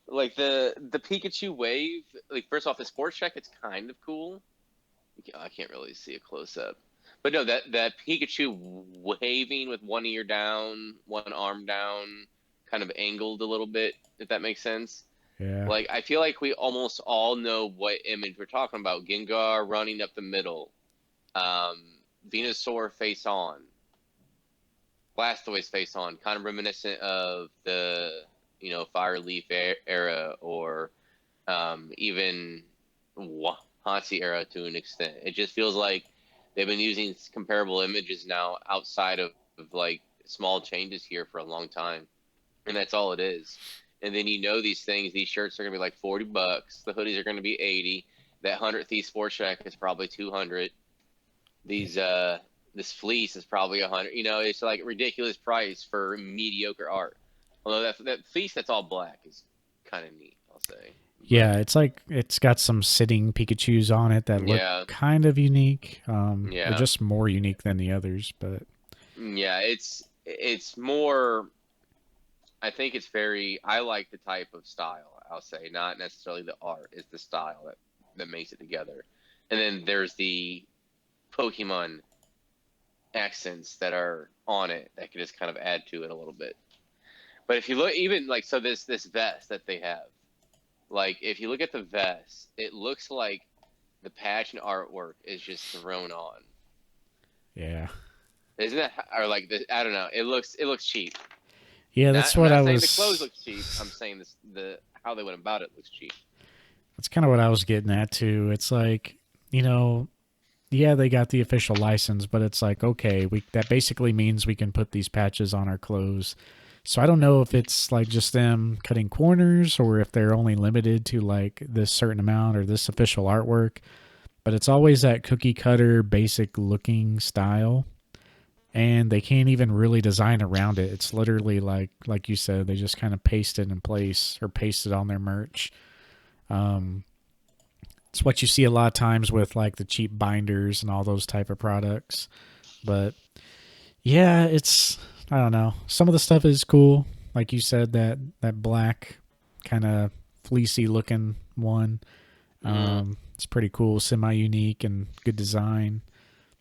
Like the Pikachu wave, like first off, the sports check, it's kind of cool. I can't really see a close up, but no, that Pikachu waving with one ear down, one arm down, kind of angled a little bit, if that makes sense. Yeah. Like I feel like we almost all know what image we're talking about. Gengar running up the middle, Venusaur face on, Blastoise face on, kind of reminiscent of the Fire Leaf era, or even Hansi era to an extent. It just feels like they've been using comparable images now outside of like small changes here for a long time, and that's all it is. And then these things, these shirts are gonna be like $40. The hoodies are gonna be 80. That 100 Thief Sports Shack is probably 200. This fleece is probably 100. It's like a ridiculous price for mediocre art. Although that fleece that's all black is kind of neat, I'll say. Yeah, it's like it's got some sitting Pikachus on it that look kind of unique. Or just more unique than the others, but yeah, it's more. I think it's very. I like the type of style. I'll say, not necessarily the art. It's the style that makes it together. And then there's the Pokemon accents that are on it that can just kind of add to it a little bit. But if you look, even like this vest that they have, like if you look at the vest, it looks like the patch and artwork is just thrown on. Yeah. Isn't it? Or like I don't know. It looks cheap. Yeah, that's what I was. I'm not saying the clothes look cheap. I'm saying the how they went about it looks cheap. That's kind of what I was getting at too. It's like, yeah, they got the official license, but it's like, okay, that basically means we can put these patches on our clothes. So I don't know if it's like just them cutting corners, or if they're only limited to like this certain amount or this official artwork. But it's always that cookie cutter, basic looking style. And they can't even really design around it. It's literally like you said, they just kind of paste it in place or paste it on their merch. It's what you see a lot of times with like the cheap binders and all those type of products. But yeah, I don't know. Some of the stuff is cool. Like you said, that black kind of fleecy looking one. It's pretty cool, semi-unique and good design.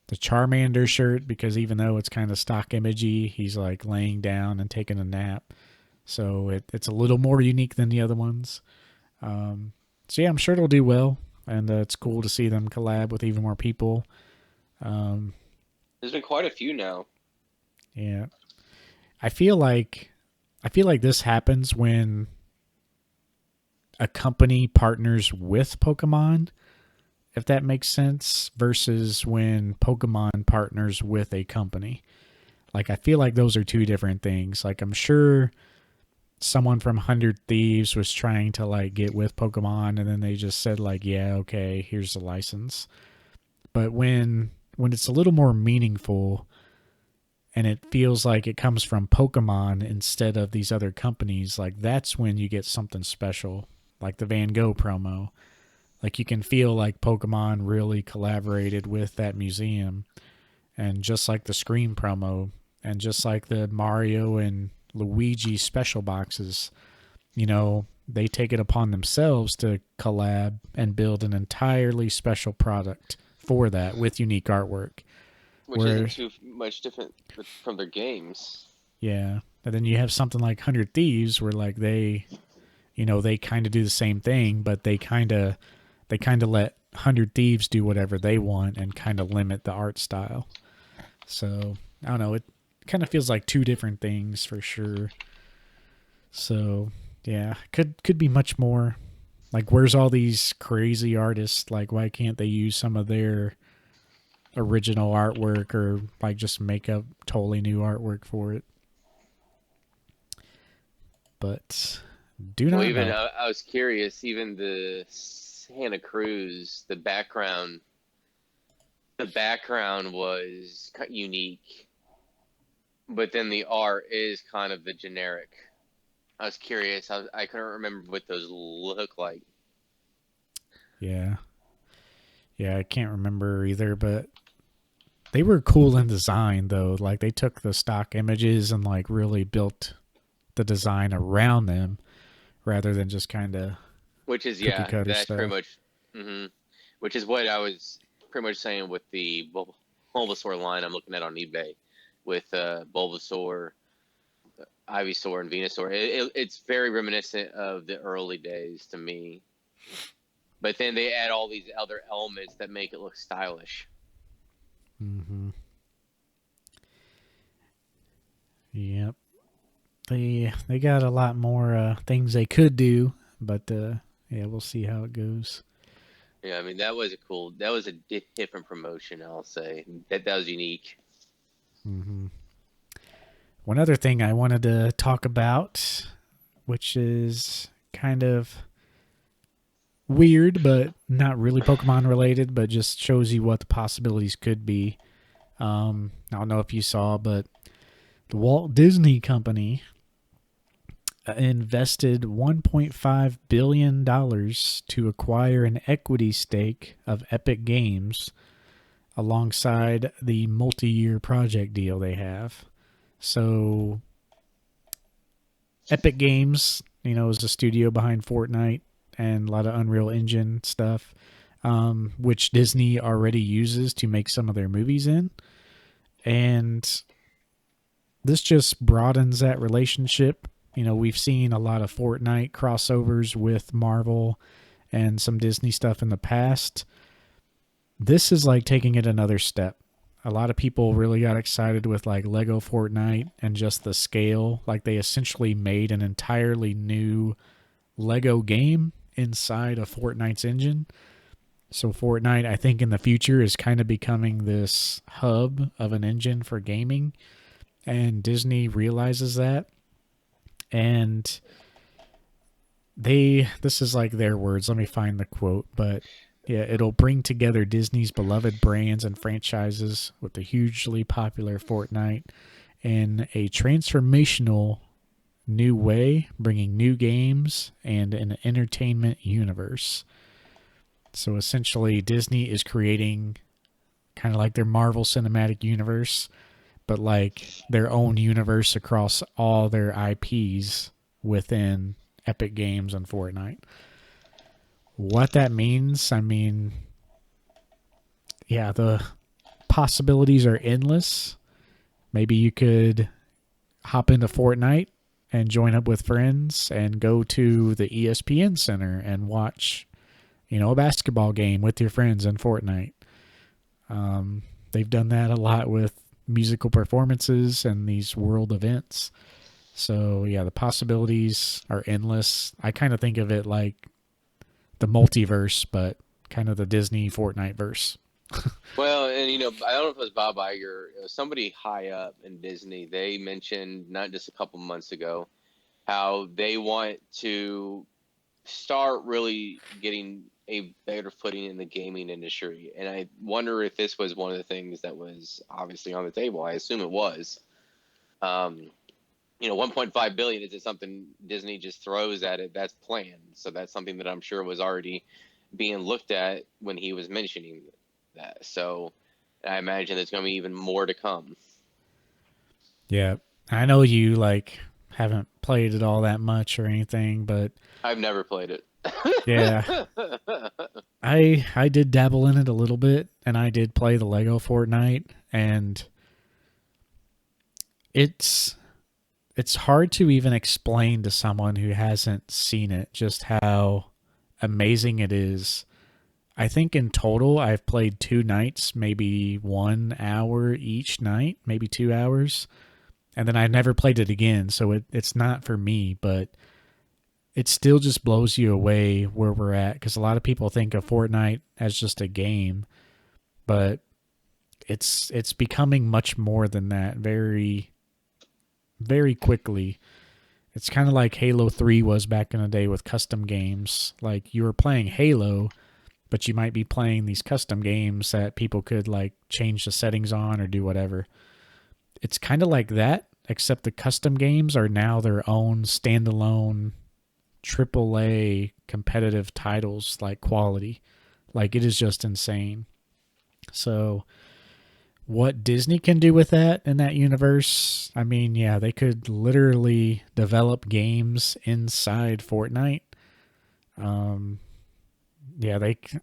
The Charmander shirt, because even though it's kind of stock imagey, he's like laying down and taking a nap. So it's a little more unique than the other ones. So yeah, I'm sure it'll do well, and it's cool to see them collab with even more people. Um, There's been quite a few now. yeah, I feel like I feel like this happens when a company partners with Pokemon, if that makes sense, versus when Pokemon partners with a company. Like, I feel like those are two different things. Like, I'm sure someone from 100 Thieves was trying to, like, get with Pokemon, and then they just said, like, yeah, okay, here's the license. But when it's a little more meaningful and it feels like it comes from Pokemon instead of these other companies, like, that's when you get something special, like the Van Gogh promo. Like, you can feel like Pokemon really collaborated with that museum. And just like the Scream promo, and just like the Mario and Luigi special boxes, they take it upon themselves to collab and build an entirely special product for that with unique artwork. Which Where, isn't too much different from their games. yeah. And then you have something like 100 Thieves where, like, they kind of do the same thing, but they kind of let 100 Thieves do whatever they want and kind of limit the art style. So, I don't know, it kind of feels like two different things for sure. So, yeah, could be much more. Like, where's all these crazy artists? Like, why can't they use some of their original artwork, or like just make up totally new artwork for it? But do Well, not even know. I was curious. Even the Santa Cruz, the background was unique, but then the art is kind of the generic. I was curious. I couldn't remember what those look like. Yeah. Yeah, I can't remember either, but they were cool in design though. Like, they took the stock images and like really built the design around them rather than just kind of Which is, cookie yeah, cutter that's pretty stuff. much. Which is what I was pretty much saying with the Bulbasaur line I'm looking at on eBay, with Bulbasaur, Ivysaur, and Venusaur. It's very reminiscent of the early days to me. But then they add all these other elements that make it look stylish. Mm-hmm. Yep. They got a lot more things they could do, but yeah, we'll see how it goes. Yeah, I mean that was a different promotion. I'll say that was unique. Mm-hmm. One other thing I wanted to talk about, which is kind of weird, but not really Pokemon related, but just shows you what the possibilities could be. I don't know if you saw, but the Walt Disney Company invested $1.5 billion to acquire an equity stake of Epic Games alongside the multi-year project deal they have. So Epic Games, is the studio behind Fortnite and a lot of Unreal Engine stuff, which Disney already uses to make some of their movies in. And this just broadens that relationship. We've seen a lot of Fortnite crossovers with Marvel and some Disney stuff in the past. This is like taking it another step. A lot of people really got excited with like Lego Fortnite and just the scale. Like, they essentially made an entirely new Lego game inside of Fortnite's engine. So Fortnite, I think, in the future is kind of becoming this hub of an engine for gaming, and Disney realizes that. And this is like their words. Let me find the quote, but yeah, it'll bring together Disney's beloved brands and franchises with the hugely popular Fortnite in a transformational new way, bringing new games and an entertainment universe. So essentially, Disney is creating kind of like their Marvel Cinematic Universe, but like their own universe across all their IPs within Epic Games and Fortnite. What that means, I mean, yeah, the possibilities are endless. Maybe you could hop into Fortnite and join up with friends and go to the ESPN Center and watch a basketball game with your friends in Fortnite. They've done that a lot with musical performances and these world events. So yeah, the possibilities are endless. I kind of think of it like the multiverse, but kind of the Disney Fortnite verse. Well, and I don't know if it was Bob Iger, it was somebody high up in Disney. They mentioned not just a couple months ago how they want to start really getting a better footing in the gaming industry. And I wonder if this was one of the things that was obviously on the table. I assume it was. Um, 1.5 billion isn't something Disney just throws at it. That's planned. So that's something that I'm sure was already being looked at when he was mentioning that. So I imagine there's going to be even more to come. Yeah, I know you like haven't played it all that much or anything, but I've never played it. yeah, I did dabble in it a little bit, and I did play the Lego Fortnite, and it's it's hard to even explain to someone who hasn't seen it just how amazing it is. I think in total I've played 2 nights, maybe 1 hour each night, maybe 2 hours, and then I never played it again. So it's not for me, but it still just blows you away where we're at because a lot of people think of Fortnite as just a game, but it's becoming much more than that very very quickly. It's kind of like Halo 3 was back in the day with custom games. Like you were playing Halo, but you might be playing these custom games that people could like change the settings on or do whatever. It's kind of like that, except the custom games are now their own standalone AAA competitive titles like quality. Like it is just insane. So what Disney can do with that in that universe, I mean, yeah, they could literally develop games inside Fortnite. Um, yeah,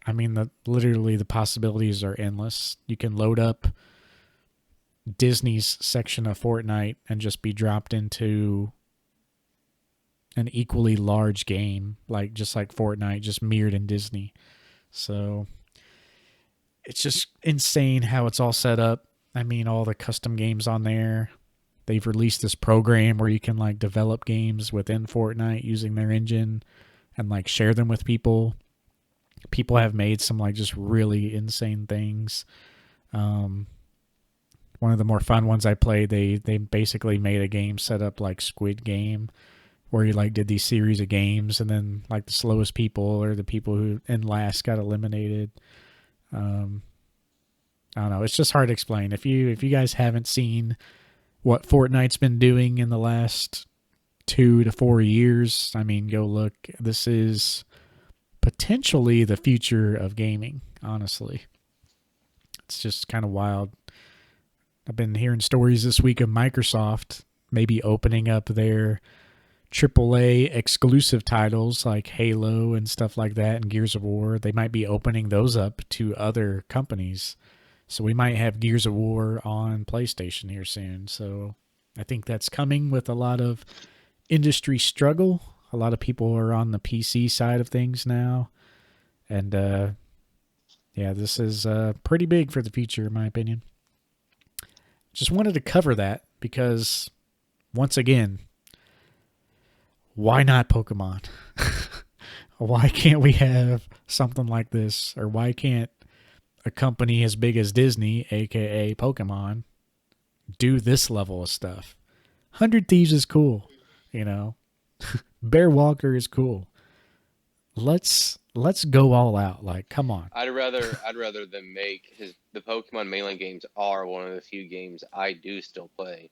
I mean, literally the possibilities are endless. You can load up Disney's section of Fortnite and just be dropped into an equally large game, like just like Fortnite, just mirrored in Disney. So it's just insane how it's all set up. I mean, all the custom games on there. They've released this program where you can like develop games within Fortnite using their engine and like share them with people. People have made some like just really insane things. Um, One of the more fun ones I played, they basically made a game set up like Squid Game, where you like did these series of games, and then like the slowest people or the people who in last got eliminated. Um, I don't know. It's just hard to explain. If you guys haven't seen what Fortnite's been doing in the last 2 to 4 years, I mean, go look. This is potentially the future of gaming. Honestly, it's just kind of wild. I've been hearing stories this week of Microsoft maybe opening up their AAA exclusive titles like Halo and stuff like that and Gears of War. They might be opening those up to other companies. So we might have Gears of War on PlayStation here soon. So I think that's coming with a lot of industry struggle. A lot of people are on the PC side of things now. And yeah, this is pretty big for the future, in my opinion. Just wanted to cover that because, once again, why not Pokemon? Why can't we have something like this? Or why can't a company as big as Disney, aka Pokemon, do this level of stuff? 100 Thieves is cool, you know. Bear Walker is cool. Let's go all out. Like, come on. I'd rather them make the Pokemon mainline games are one of the few games I do still play,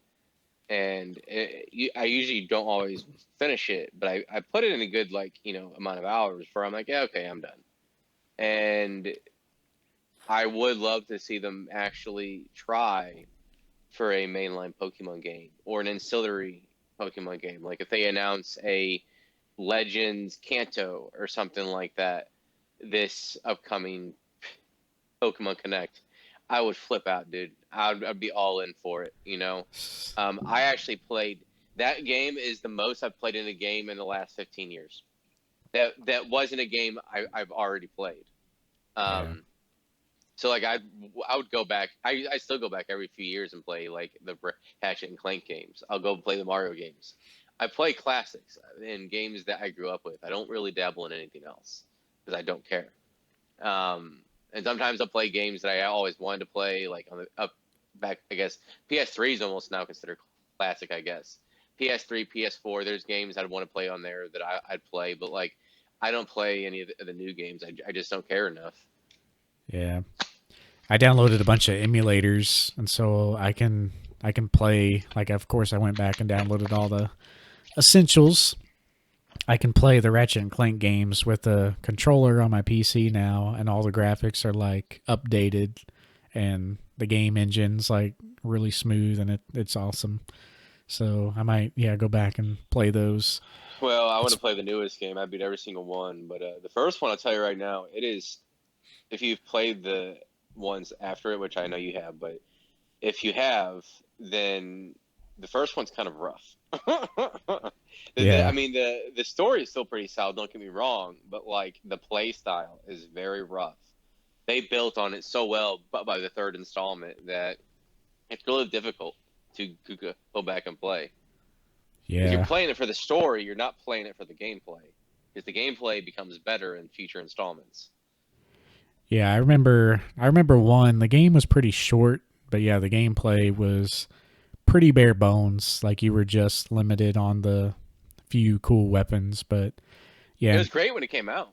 and I usually don't always finish it, but I put it in a good amount of hours where I'm like, yeah, okay, I'm done. And I would love to see them actually try for a mainline Pokemon game or an ancillary Pokemon game. Like if they announce a Legends Kanto or something like that this upcoming Pokemon Connect, I would flip out, dude. I'd be all in for it. I actually played that game is the most I've played in a game in the last 15 years. that wasn't a game I've already played. Yeah. Um, so like I would go back. I still go back every few years and play like the Hatchet and Clank games. I'll go play the Mario games. I play classics in games that I grew up with. I don't really dabble in anything else because I don't care. And sometimes I'll play games that I always wanted to play, like on the up back. I guess PS3 is almost now considered classic. I guess PS3, PS4. There's games I'd want to play on there that I'd play, but like I don't play any of the new games. I just don't care enough. Yeah. I downloaded a bunch of emulators, and so I can play. Like, of course, I went back and downloaded all the essentials. I can play the Ratchet and Clank games with a controller on my PC now, and all the graphics are like updated, and the game engine's like really smooth, and it's awesome. So I might, yeah, go back and play those. Well, I want It's to play the newest game. I beat every single one, but the first one, I'll tell you right now, it is. If you've played the ones after it, which I know you have, but if you have, then the first one's kind of rough. I yeah, mean, the story is still pretty solid. Don't get me wrong, but like the play style is very rough. They built on it so well, but by the third installment, that it's really difficult to go back and play. Because you're yeah, playing it for the story, you're not playing it for the gameplay. Because the gameplay becomes better in future installments. yeah. I remember one. The game was pretty short, but yeah, the gameplay was pretty bare bones. Like you were just limited on the few cool weapons, but It yeah, was great when it came out.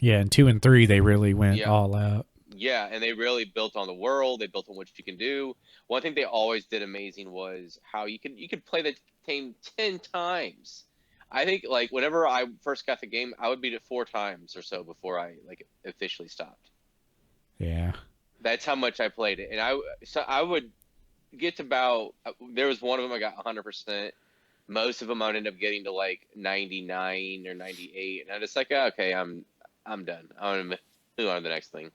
yeah. In 2 and 3, they really went Yeah, all out. yeah, and they really built on the world. They built on what you can do. One thing they always did amazing was how you could play the game 10 times. I think like whenever I first got the game, I would beat it 4 times or so before I like officially stopped. Yeah, That's how much I played it, and I would get to about there was one of them I got 100%. Most of them I would end up getting to like 99 or 98, and I just like, oh, okay, I'm done. I'm gonna move on to the next thing.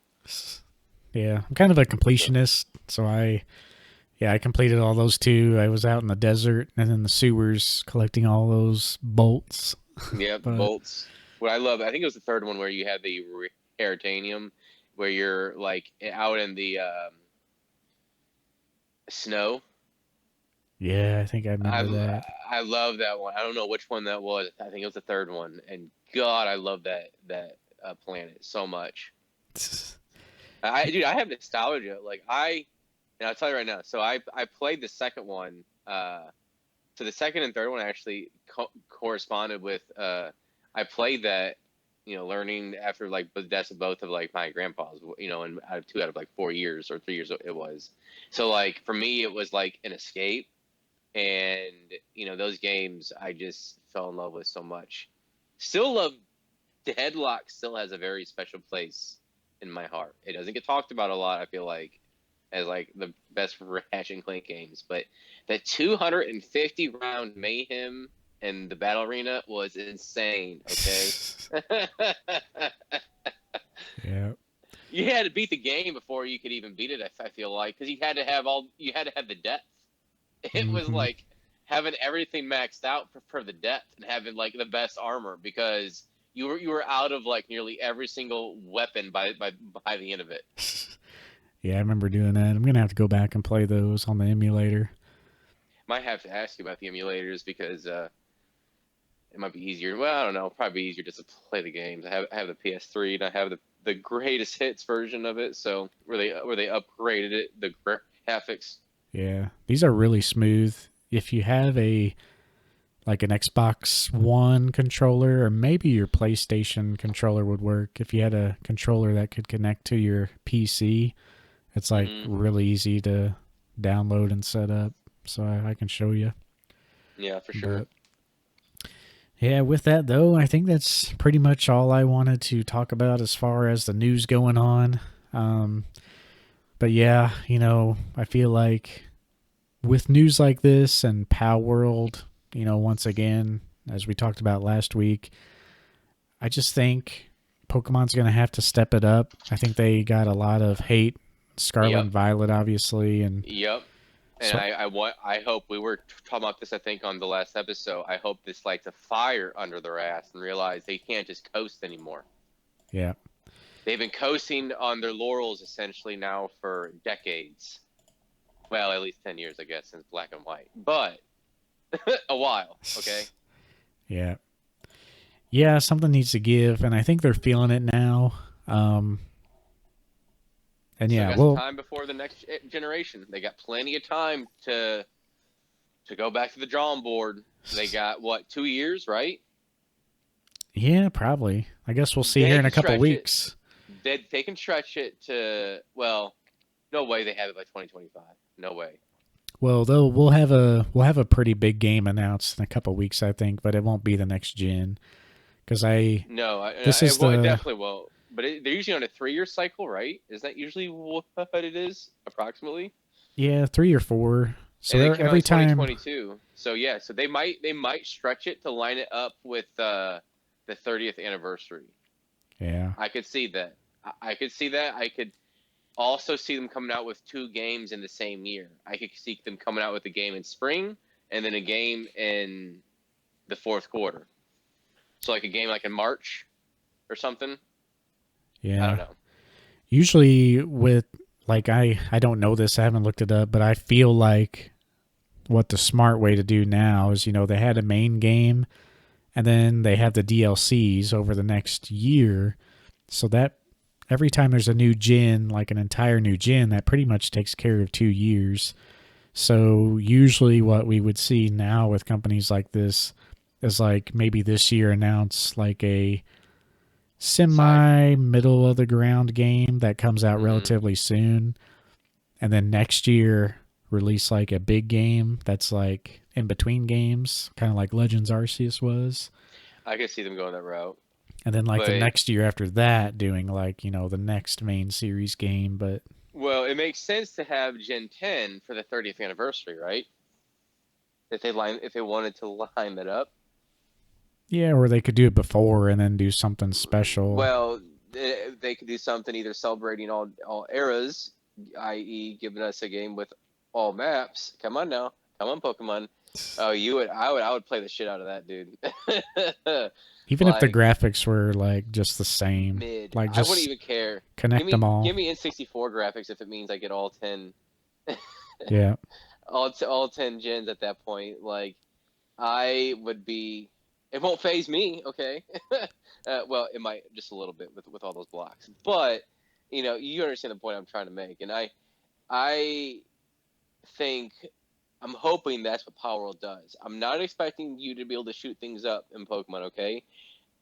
yeah. I'm kind of a So, completionist, so I completed all those too. I was out in the desert and in the sewers collecting all those bolts. yeah, the But bolts. What I love, I think it was the third one where you had the Aeritanium, where you're like out in the snow. yeah, I think I remember I that. I love that one. I don't know which one that was. I think it was the third one. And God, I love that planet so much. Dude, I have nostalgia. And I'll tell you right now. So I played the second one. So the second and third one actually corresponded with. I played that, learning after like the deaths of both of like my grandpas. And out of 2 out of like 4 years or 3 years it was. So like for me, it was like an escape, and those games I just fell in love with so much. Still love Deadlock. Still has a very special place in my heart. It doesn't get talked about a lot, I feel like, as like the best Ratchet and Clank games, but the 250 round mayhem in the battle arena was insane. Okay. Yeah. You had to beat the game before you could even beat it. I feel like, because you had to have the depth. It was Hmm. like having everything maxed out for the depth and having like the best armor, because you were out of like nearly every single weapon by the end of it. Yeah, I remember doing that. I'm gonna have to go back and play those on the emulator. Might have to ask you about the emulators, because it might be easier. Well, I don't know. Probably be easier just to play the games. I have the PS3, and I have the greatest hits version of it. So where they upgraded it, the graphics. Yeah, these are really smooth. If you have a like an Xbox One controller or maybe your PlayStation controller would work. If you had a controller that could connect to your PC, it's like Hmm. really easy to download and set up. So I can show you. Yeah, for sure. But yeah, with that though, I think that's pretty much all I wanted to talk about as far as the news going on. Um, but yeah, I feel like with news like this and Pow World, once again, as we talked about last week, I just think Pokemon's going to have to step it up. I think they got a lot of hate, Scarlet Yep. and Violet, obviously, and Yep. And So I hope we were talking about this. I think on the last episode. I hope this lights a fire under their ass and realize they can't just coast anymore. yeah. They've been coasting on their laurels essentially now for decades. Well, at least 10 years, I guess, since Black and White, but a while. Okay. Yeah. Yeah, something needs to give, and I think they're feeling it now. Um, and Still yeah, got some well, time before the next generation. They got plenty of time to go back to the drawing board. They got what, 2 years, right? yeah, probably. I guess we'll see They here in can a couple stretch it. weeks. They can stretch it to, well, no way they have it by 2025. No way. Well, though we'll have a pretty big game announced in a couple weeks, I think, but it won't be the next gen because No, this is I the definitely will. But they're usually on a 3-year cycle, right? Is that usually what it is, approximately? 3 or 4. And So they came out every in time, 2022. So yeah, so they might stretch it to line it up with the 30th anniversary. yeah, I could see that. I could see that. I could also see them coming out with 2 games in the same year. I could see them coming out with a game in spring and then a game in the fourth quarter. So like a game like in March or something. I don't yeah. know. Usually with like I don't know this, I haven't looked it up, but I feel like what the smart way to do now is, they had a main game and then they have the DLCs over the next year. So that every time there's a new gen, like an entire new gen, that pretty much takes care of 2 years. So usually what we would see now with companies like this is like maybe this year announce like a Side. semi middle of the ground game that comes out Mm-hmm. relatively soon, and then next year release like a big game that's like in between games, kind of like Legends Arceus was. I could see them going that route. And then like the But next year after that doing like, the next main series game, but well, it makes sense to have Gen 10 for the 30th anniversary, right? If they wanted to line that up. yeah, or they could do it before and then do something special. Well, they could do something either celebrating all eras, i.e., giving us a game with all maps. Come on now, come on, Pokemon. Oh, I would play the shit out of that, dude. Even if the Like graphics were like just the same, mid, like I wouldn't just even care. Give connect them me all. give me N64 graphics if it means I get all 10, Yeah. all 10 gens at that point. Like I would be. It won't phase me, okay? Well, it might just a little bit with all those blocks, but you understand the point I'm trying to make, and I think I'm hoping that's what Power World does. I'm not expecting you to be able to shoot things up in Pokemon, okay?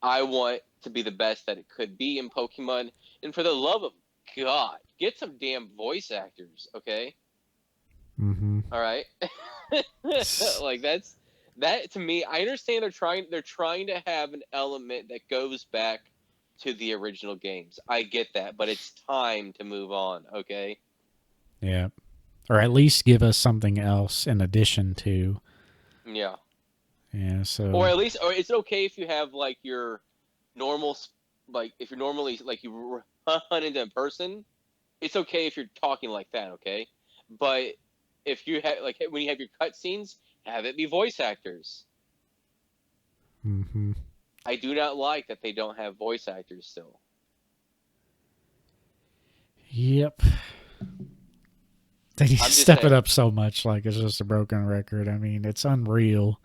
I want to be the best that it could be in Pokemon, and for the love of God, get some damn voice actors, okay? Mm-hmm. All right. Like that to me. I understand they're trying to have an element that goes back to the original games. I get that, but it's time to move on. Okay. Yeah. Or at least give us something else in addition to. Yeah. Yeah. Or So at least, or it's okay if you have like your normal, like if you're normally like you hunt into a person. It's okay if you're talking like that. Okay. But if you have like when you have your cutscenes, have it be voice actors. hmm I do not like that they don't have voice actors still. Yep. They need to I'm just step it saying. up so much, like it's just a broken record. I mean, it's unreal.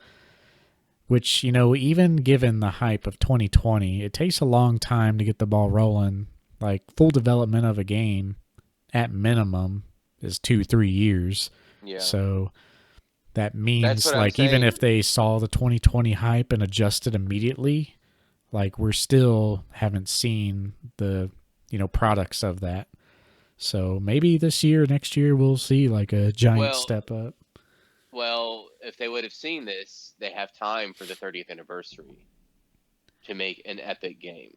Which, even given the hype of 2020, it takes a long time to get the ball rolling. Like, full development of a game, at minimum, is 2-3 years. Yeah. So that That's means, what I'm like, even if saying. they saw the 2020 hype and adjusted immediately, like, we're still haven't seen the, products of that. So maybe this year, next year, we'll see, like, a giant Well, step up. if they would have seen this, they have time for the 30th anniversary to make an epic game.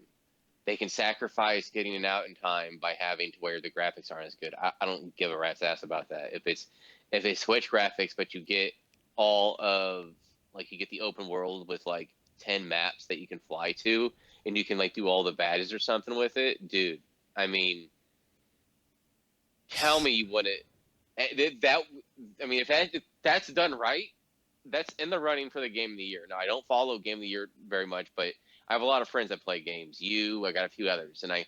They can sacrifice getting it out in time by having to where the graphics aren't as good. I don't give a rat's ass about that. If they switch graphics, but you get all of like you get the open world with like 10 maps that you can fly to, and you can like do all the badges or something with it, dude. I mean, tell me you wouldn't. That I mean, if that's done right, that's in the running for the game of the year. Now, I don't follow game of the year very much, but I have a lot of friends that play games. I got a few others, and I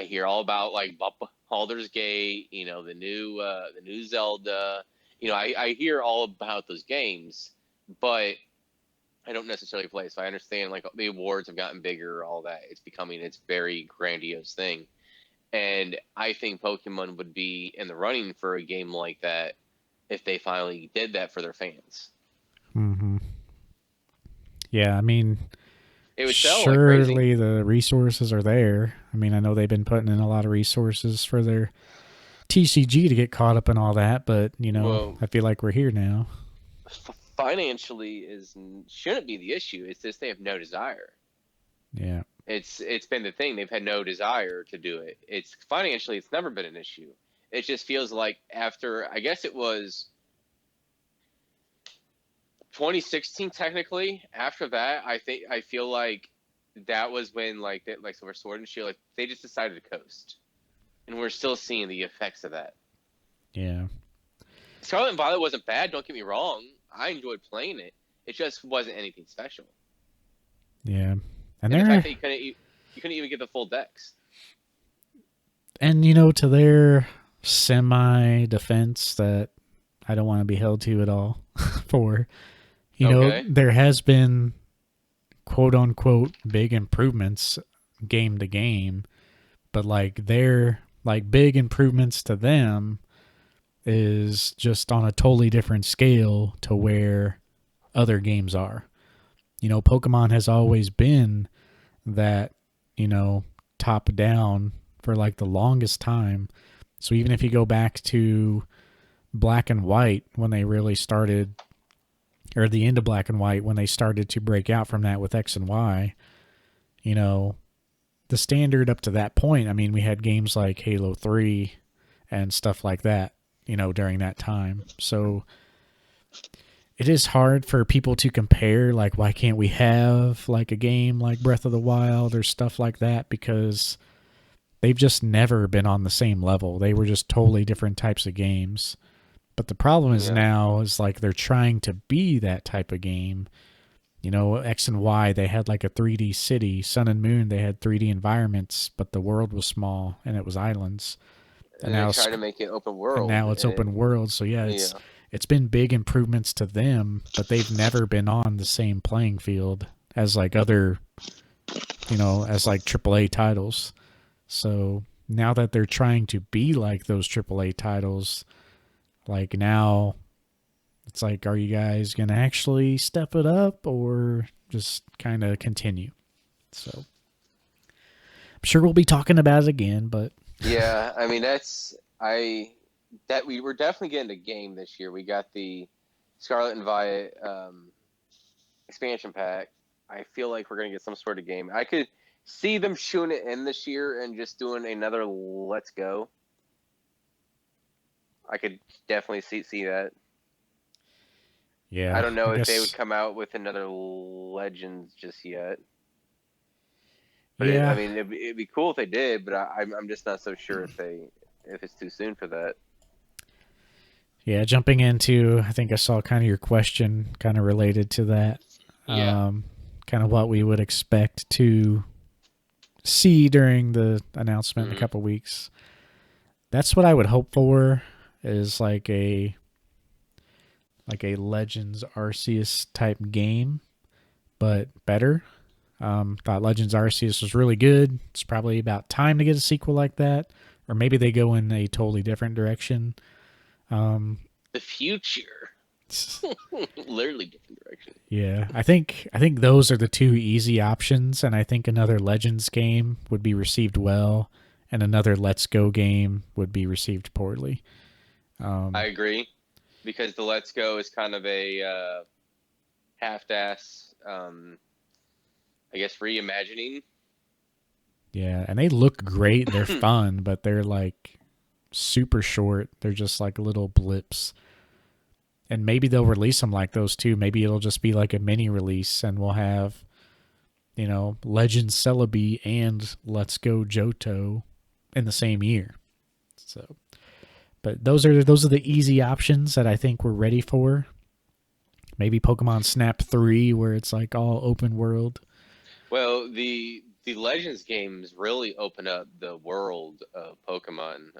hear all about like Baldur's Gate, the new Zelda. I hear all about those games, but I don't necessarily play. So I understand like the awards have gotten bigger, all that. It's becoming its very grandiose thing. And I think Pokemon would be in the running for a game like that if they finally did that for their fans. Mm-hmm. Yeah, I mean, It would sell like crazy. surely the resources are there. I mean, I know they've been putting in a lot of resources for their TCG to get caught up in all that, but Well, I feel like we're here now. financially is shouldn't be the issue. It's just they have no desire. Yeah. It's been the thing. They've had no desire to do it. It's financially, it's never been an issue. It just feels like after, I guess it was 2016 technically. After that, I feel like that was when like Silver Sword and Shield, like they just decided to coast, and we're still seeing the effects of that. Yeah. Scarlet and Violet wasn't bad. Don't get me wrong. I enjoyed playing it. It just wasn't anything special. Yeah. And And the fact they're that you couldn't even get the full decks. and to their semi defense that I don't want to be held to at all for Okay. there has been quote unquote big improvements game to game, but like their like big improvements to them is just on a totally different scale to where other games are. Pokemon has always been that, you know, top down for like the longest time. So even if you go back to Black and White when they really started, or the end of Black and White when they started to break out from that with X and Y, you know, the standard up to that point, I mean, we had games like Halo 3 and stuff like that, during that time. So it is hard for people to compare, like, why can't we have like a game like Breath of the Wild or stuff like that? Because they've just never been on the same level. They were just totally different types of games. But the problem is Yeah. now is like they're trying to be that type of game. X and Y, they had like a 3D city. Sun and Moon, they had 3D environments, but the world was small and it was islands. And And they now try to make it open and world, now it's open world. So yeah, yeah. it's been big improvements to them, but they've never been on the same playing field as like other, as like AAA titles. So now that they're trying to be like those AAA titles, like now it's like, are you guys going to actually step it up or just kind of continue? So I'm sure we'll be talking about it again, but Yeah, I mean that we were definitely getting a game this year. We got the Scarlet and Violet expansion pack. I feel like we're gonna get some sort of game. I could see them shooting it in this year and just doing another Let's Go. I could definitely see that. I yeah, don't I know if they would guess, come out with another Legends just yet. But I yeah. mean, it'd be cool if they did. But I'm just not so sure if it's too soon for that. Yeah, jumping into, I think I saw kind of your question kind of related to that. Yeah. Kind of what we would expect to see during the announcement in a Mm-hmm. couple weeks. That's what I would hope for is like a Legends Arceus type game, but better. Thought Legends Arceus was really good. It's probably about time to get a sequel like that, or maybe they go in a totally different direction. Um, The future, literally different direction. yeah, I think those are the two easy options, and I think another Legends game would be received well, and another Let's Go game would be received poorly. I Um, agree because the Let's Go is kind of a half-ass, I guess, reimagining. yeah, and they look great. They're fun, but they're like super short. They're just like little blips. And maybe they'll release them like those too. Maybe it'll just be like a mini release, and we'll have Legends Celebi and Let's Go Johto in the same year. So, But those are the easy options that I think we're ready for. Maybe Pokemon Snap 3, where it's like all open world. Well, the Legends games really open up the world of Pokemon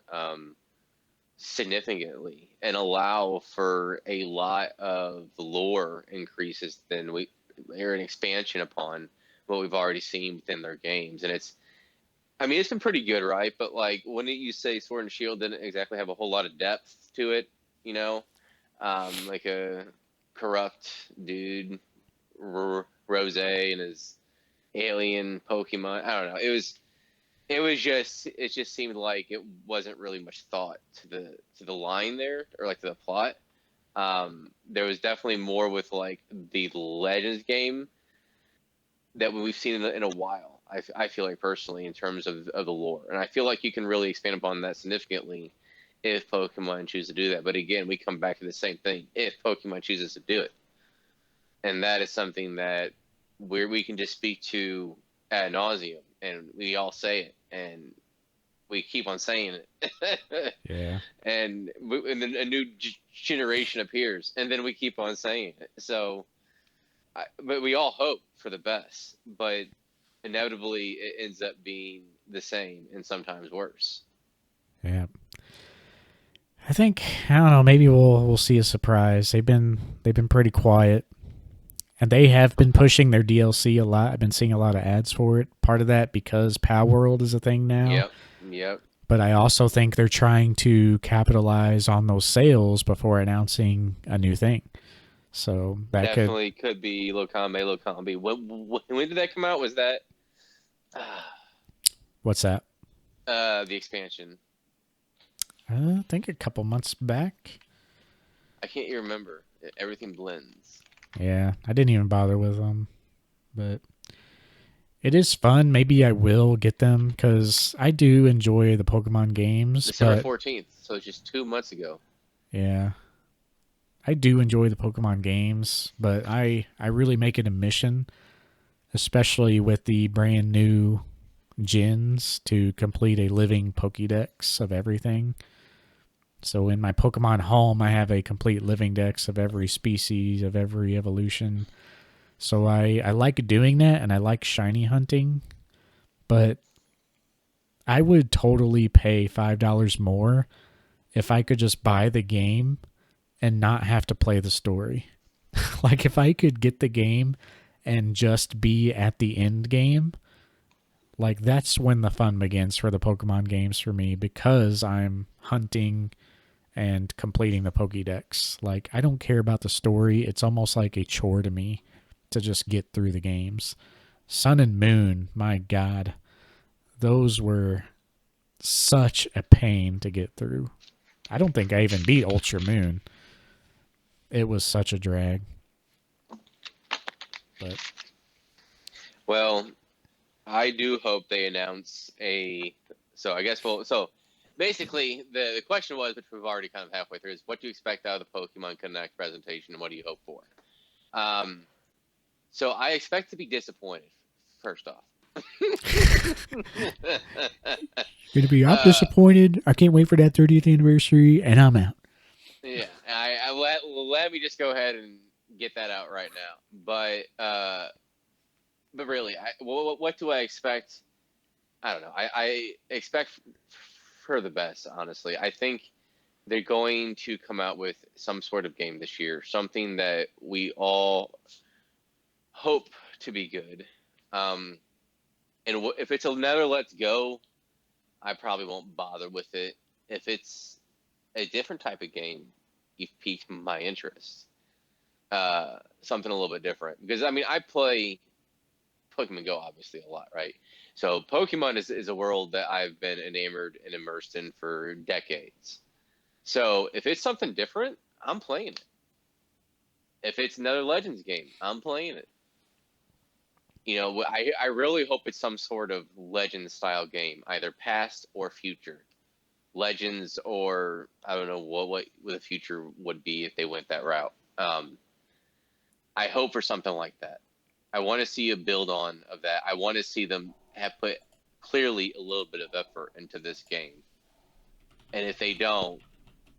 significantly and allow for a lot of lore increases than we or an expansion upon what we've already seen within their games. And I mean, it's been pretty good, right? But like, wouldn't you say Sword and Shield didn't exactly have a whole lot of depth to it? You know, like a corrupt dude, Rose and his alien Pokemon. I don't know. It just seemed like it wasn't really much thought to the line there or like to the plot. There was definitely more with like the Legends game that we've seen in a while. I feel like personally in terms of the lore, and I feel like you can really expand upon that significantly if Pokemon choose to do that. But again, we come back to the same thing: if Pokemon chooses to do it, and that is something that we can just speak to ad nauseum, and we all say it, and we keep on saying it. Yeah. And then a new generation appears, and then we keep on saying it. So, but we all hope for the best, but inevitably it ends up being the same and sometimes worse. Yeah. I think I don't know. Maybe we'll see a surprise. They've been pretty quiet, and they have been pushing their DLC a lot. I've been seeing a lot of ads for it. Part of that because Power World is a thing now, Yep, yep. but I also think they're trying to capitalize on those sales before announcing a new thing. So that could Definitely could be Lokame Lokambi. When did that come out? Was that what's that? the expansion? I think a couple months back. I can't even remember. Everything blends. Yeah, I didn't even bother with them, but it is fun. Maybe I will get them because I do enjoy the Pokemon games. December But 14th, so it's just 2 months ago. yeah, I do enjoy the Pokemon games, but I really make it a mission, especially with the brand new gens, to complete a living Pokédex of everything. So in my Pokemon home, I have a complete living dex of every species, of every evolution. So I like doing that, and I like shiny hunting, but I would totally pay $5 more if I could just buy the game and not have to play the story. Like if I could get the game and just be at the end game, like that's when the fun begins for the Pokemon games for me, because I'm hunting and completing the Pokédex. Like I don't care about the story. It's almost like a chore to me to just get through the games. Sun and Moon, my god. Those were such a pain to get through. I don't think I even beat Ultra Moon. It was such a drag. But Well, I do hope they announce a. So I guess so basically, the question was, which we've already kind of halfway through, is what do you expect out of the Pokemon Connect presentation, and what do you hope for? Um, so I expect to be disappointed. First off, gonna be, I'm uh, disappointed. I can't wait for that 30th anniversary, and I'm out. yeah, I let me just go ahead and get that out right now. But really, what do I expect? I don't know. I expect for the best, honestly. I think they're going to come out with some sort of game this year, something that we all hope to be good. Um, and if it's another Let's Go, I probably won't bother with it. If it's a different type of game, you've piqued my interest. Something a little bit different, because I mean, I play Pokemon Go obviously a lot, right? So Pokemon is a world that I've been enamored and immersed in for decades. So if it's something different, I'm playing it. If it's another Legends game, I'm playing it. You know, I really hope it's some sort of Legends style game, either past or future. Legends, or I don't know what the future would be if they went that route. I hope for something like that. I want to see a build on of that. I want to see them have put clearly a little bit of effort into this game. And if they don't,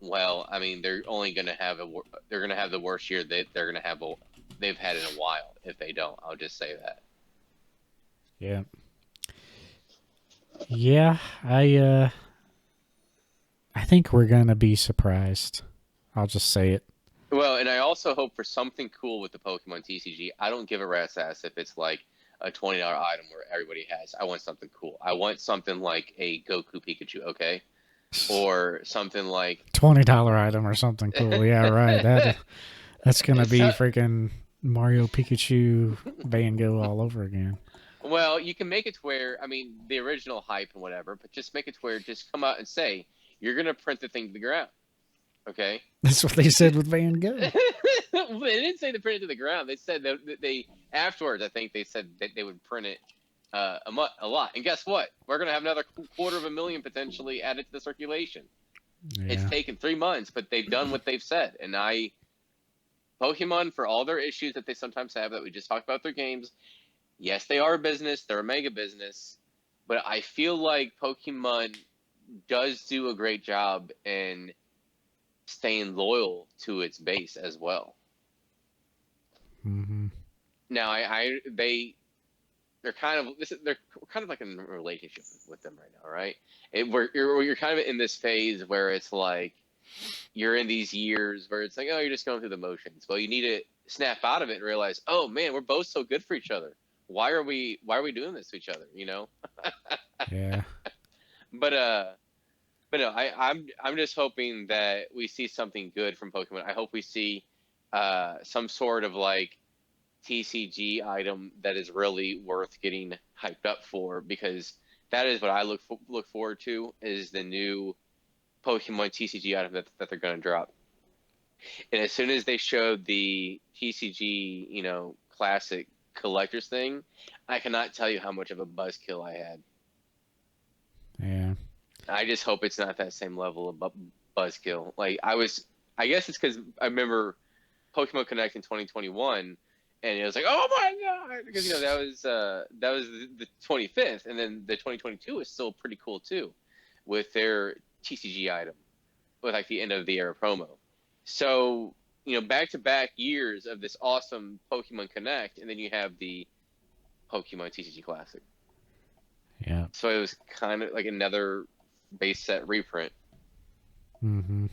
Well, I mean, they're only going to have they're going to have the worst year they're going to have they've had in a while. If they don't, I'll just say that. Yeah. Yeah, I think we're gonna be surprised. I'll just say it. Well, and I also hope for something cool with the Pokemon TCG. I don't give a rat's ass if it's like a $20 item where everybody has. I want something cool. I want something like a Goku Pikachu, okay? Or something like $20 item or something cool. Yeah, right. That's gonna be so, freaking Mario Pikachu Van Gogh all over again. well, you can make it to where, I mean, the original hype and whatever, but just make it to where just come out and say you're gonna print the thing to the ground, okay? That's what they said with Van Gogh. They didn't say to print it to the ground. They said that they afterwards. I think they said that they would print it a lot. And guess what? We're gonna have another 250,000 potentially added to the circulation. It's Yeah. taken 3 months, but they've done what they've said. And Pokemon, for all their issues that they sometimes have that we just talked about their games, yes, they are a business. They're a mega business, but I feel like Pokemon does do a great job in staying loyal to its base as well. Mm-hmm. Now, they're kind of they're kind of like in a relationship with them right now, right? You're kind of in this phase where it's like you're in these years where it's like, oh, you're just going through the motions. Well, you need to snap out of it and realize, oh man, we're both so good for each other. Why are we doing this to each other? You know? Yeah. But but no, I'm just hoping that we see something good from Pokemon. I hope we see some sort of like TCG item that is really worth getting hyped up for, because that is what I look forward to, is the new Pokemon TCG item that they're going to drop. And as soon as they showed the TCG, classic collector's thing, I cannot tell you how much of a buzzkill I had. Yeah. I just hope it's not that same level of buzzkill. Like I guess it's because I remember Pokemon Connect in 2021, and it was like, oh my god, because that was the 25th, and then the 2022 is still pretty cool too, with their TCG item, with like the end of the era promo. So back to back years of this awesome Pokemon Connect, and then you have the Pokemon TCG Classic. Yeah. So it was kind of like another base set reprint. Mm-hmm.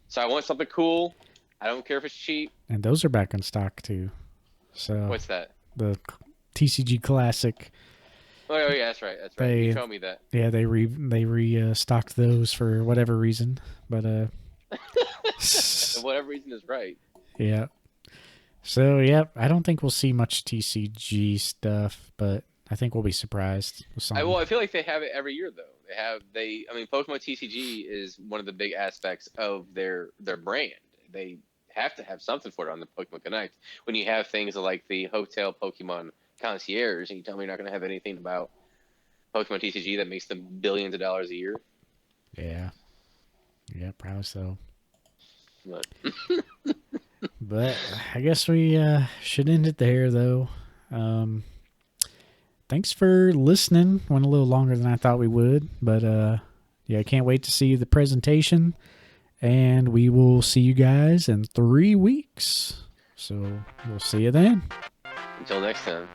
So I want something cool. I don't care if it's cheap. And those are back in stock too. So What's that? the TCG Classic. Oh yeah, that's right. That's right. You They told me that. Yeah, they restocked those for whatever reason, but Whatever reason is right. yeah. So yeah, I don't think we'll see much TCG stuff, but I think we'll be surprised with something. I feel like they have it every year though. I mean, Pokemon TCG is one of the big aspects of their brand. They have to have something for it on the Pokemon Connect. When you have things like the Hotel Pokemon Concierge, and you tell me you're not going to have anything about Pokemon TCG that makes them billions of dollars a year. Yeah. Yeah, probably so. But But I guess we should end it there, though. Thanks for listening. Went a little longer than I thought we would, but yeah, I can't wait to see the presentation, and we will see you guys in 3 weeks. So we'll see you then. until next time.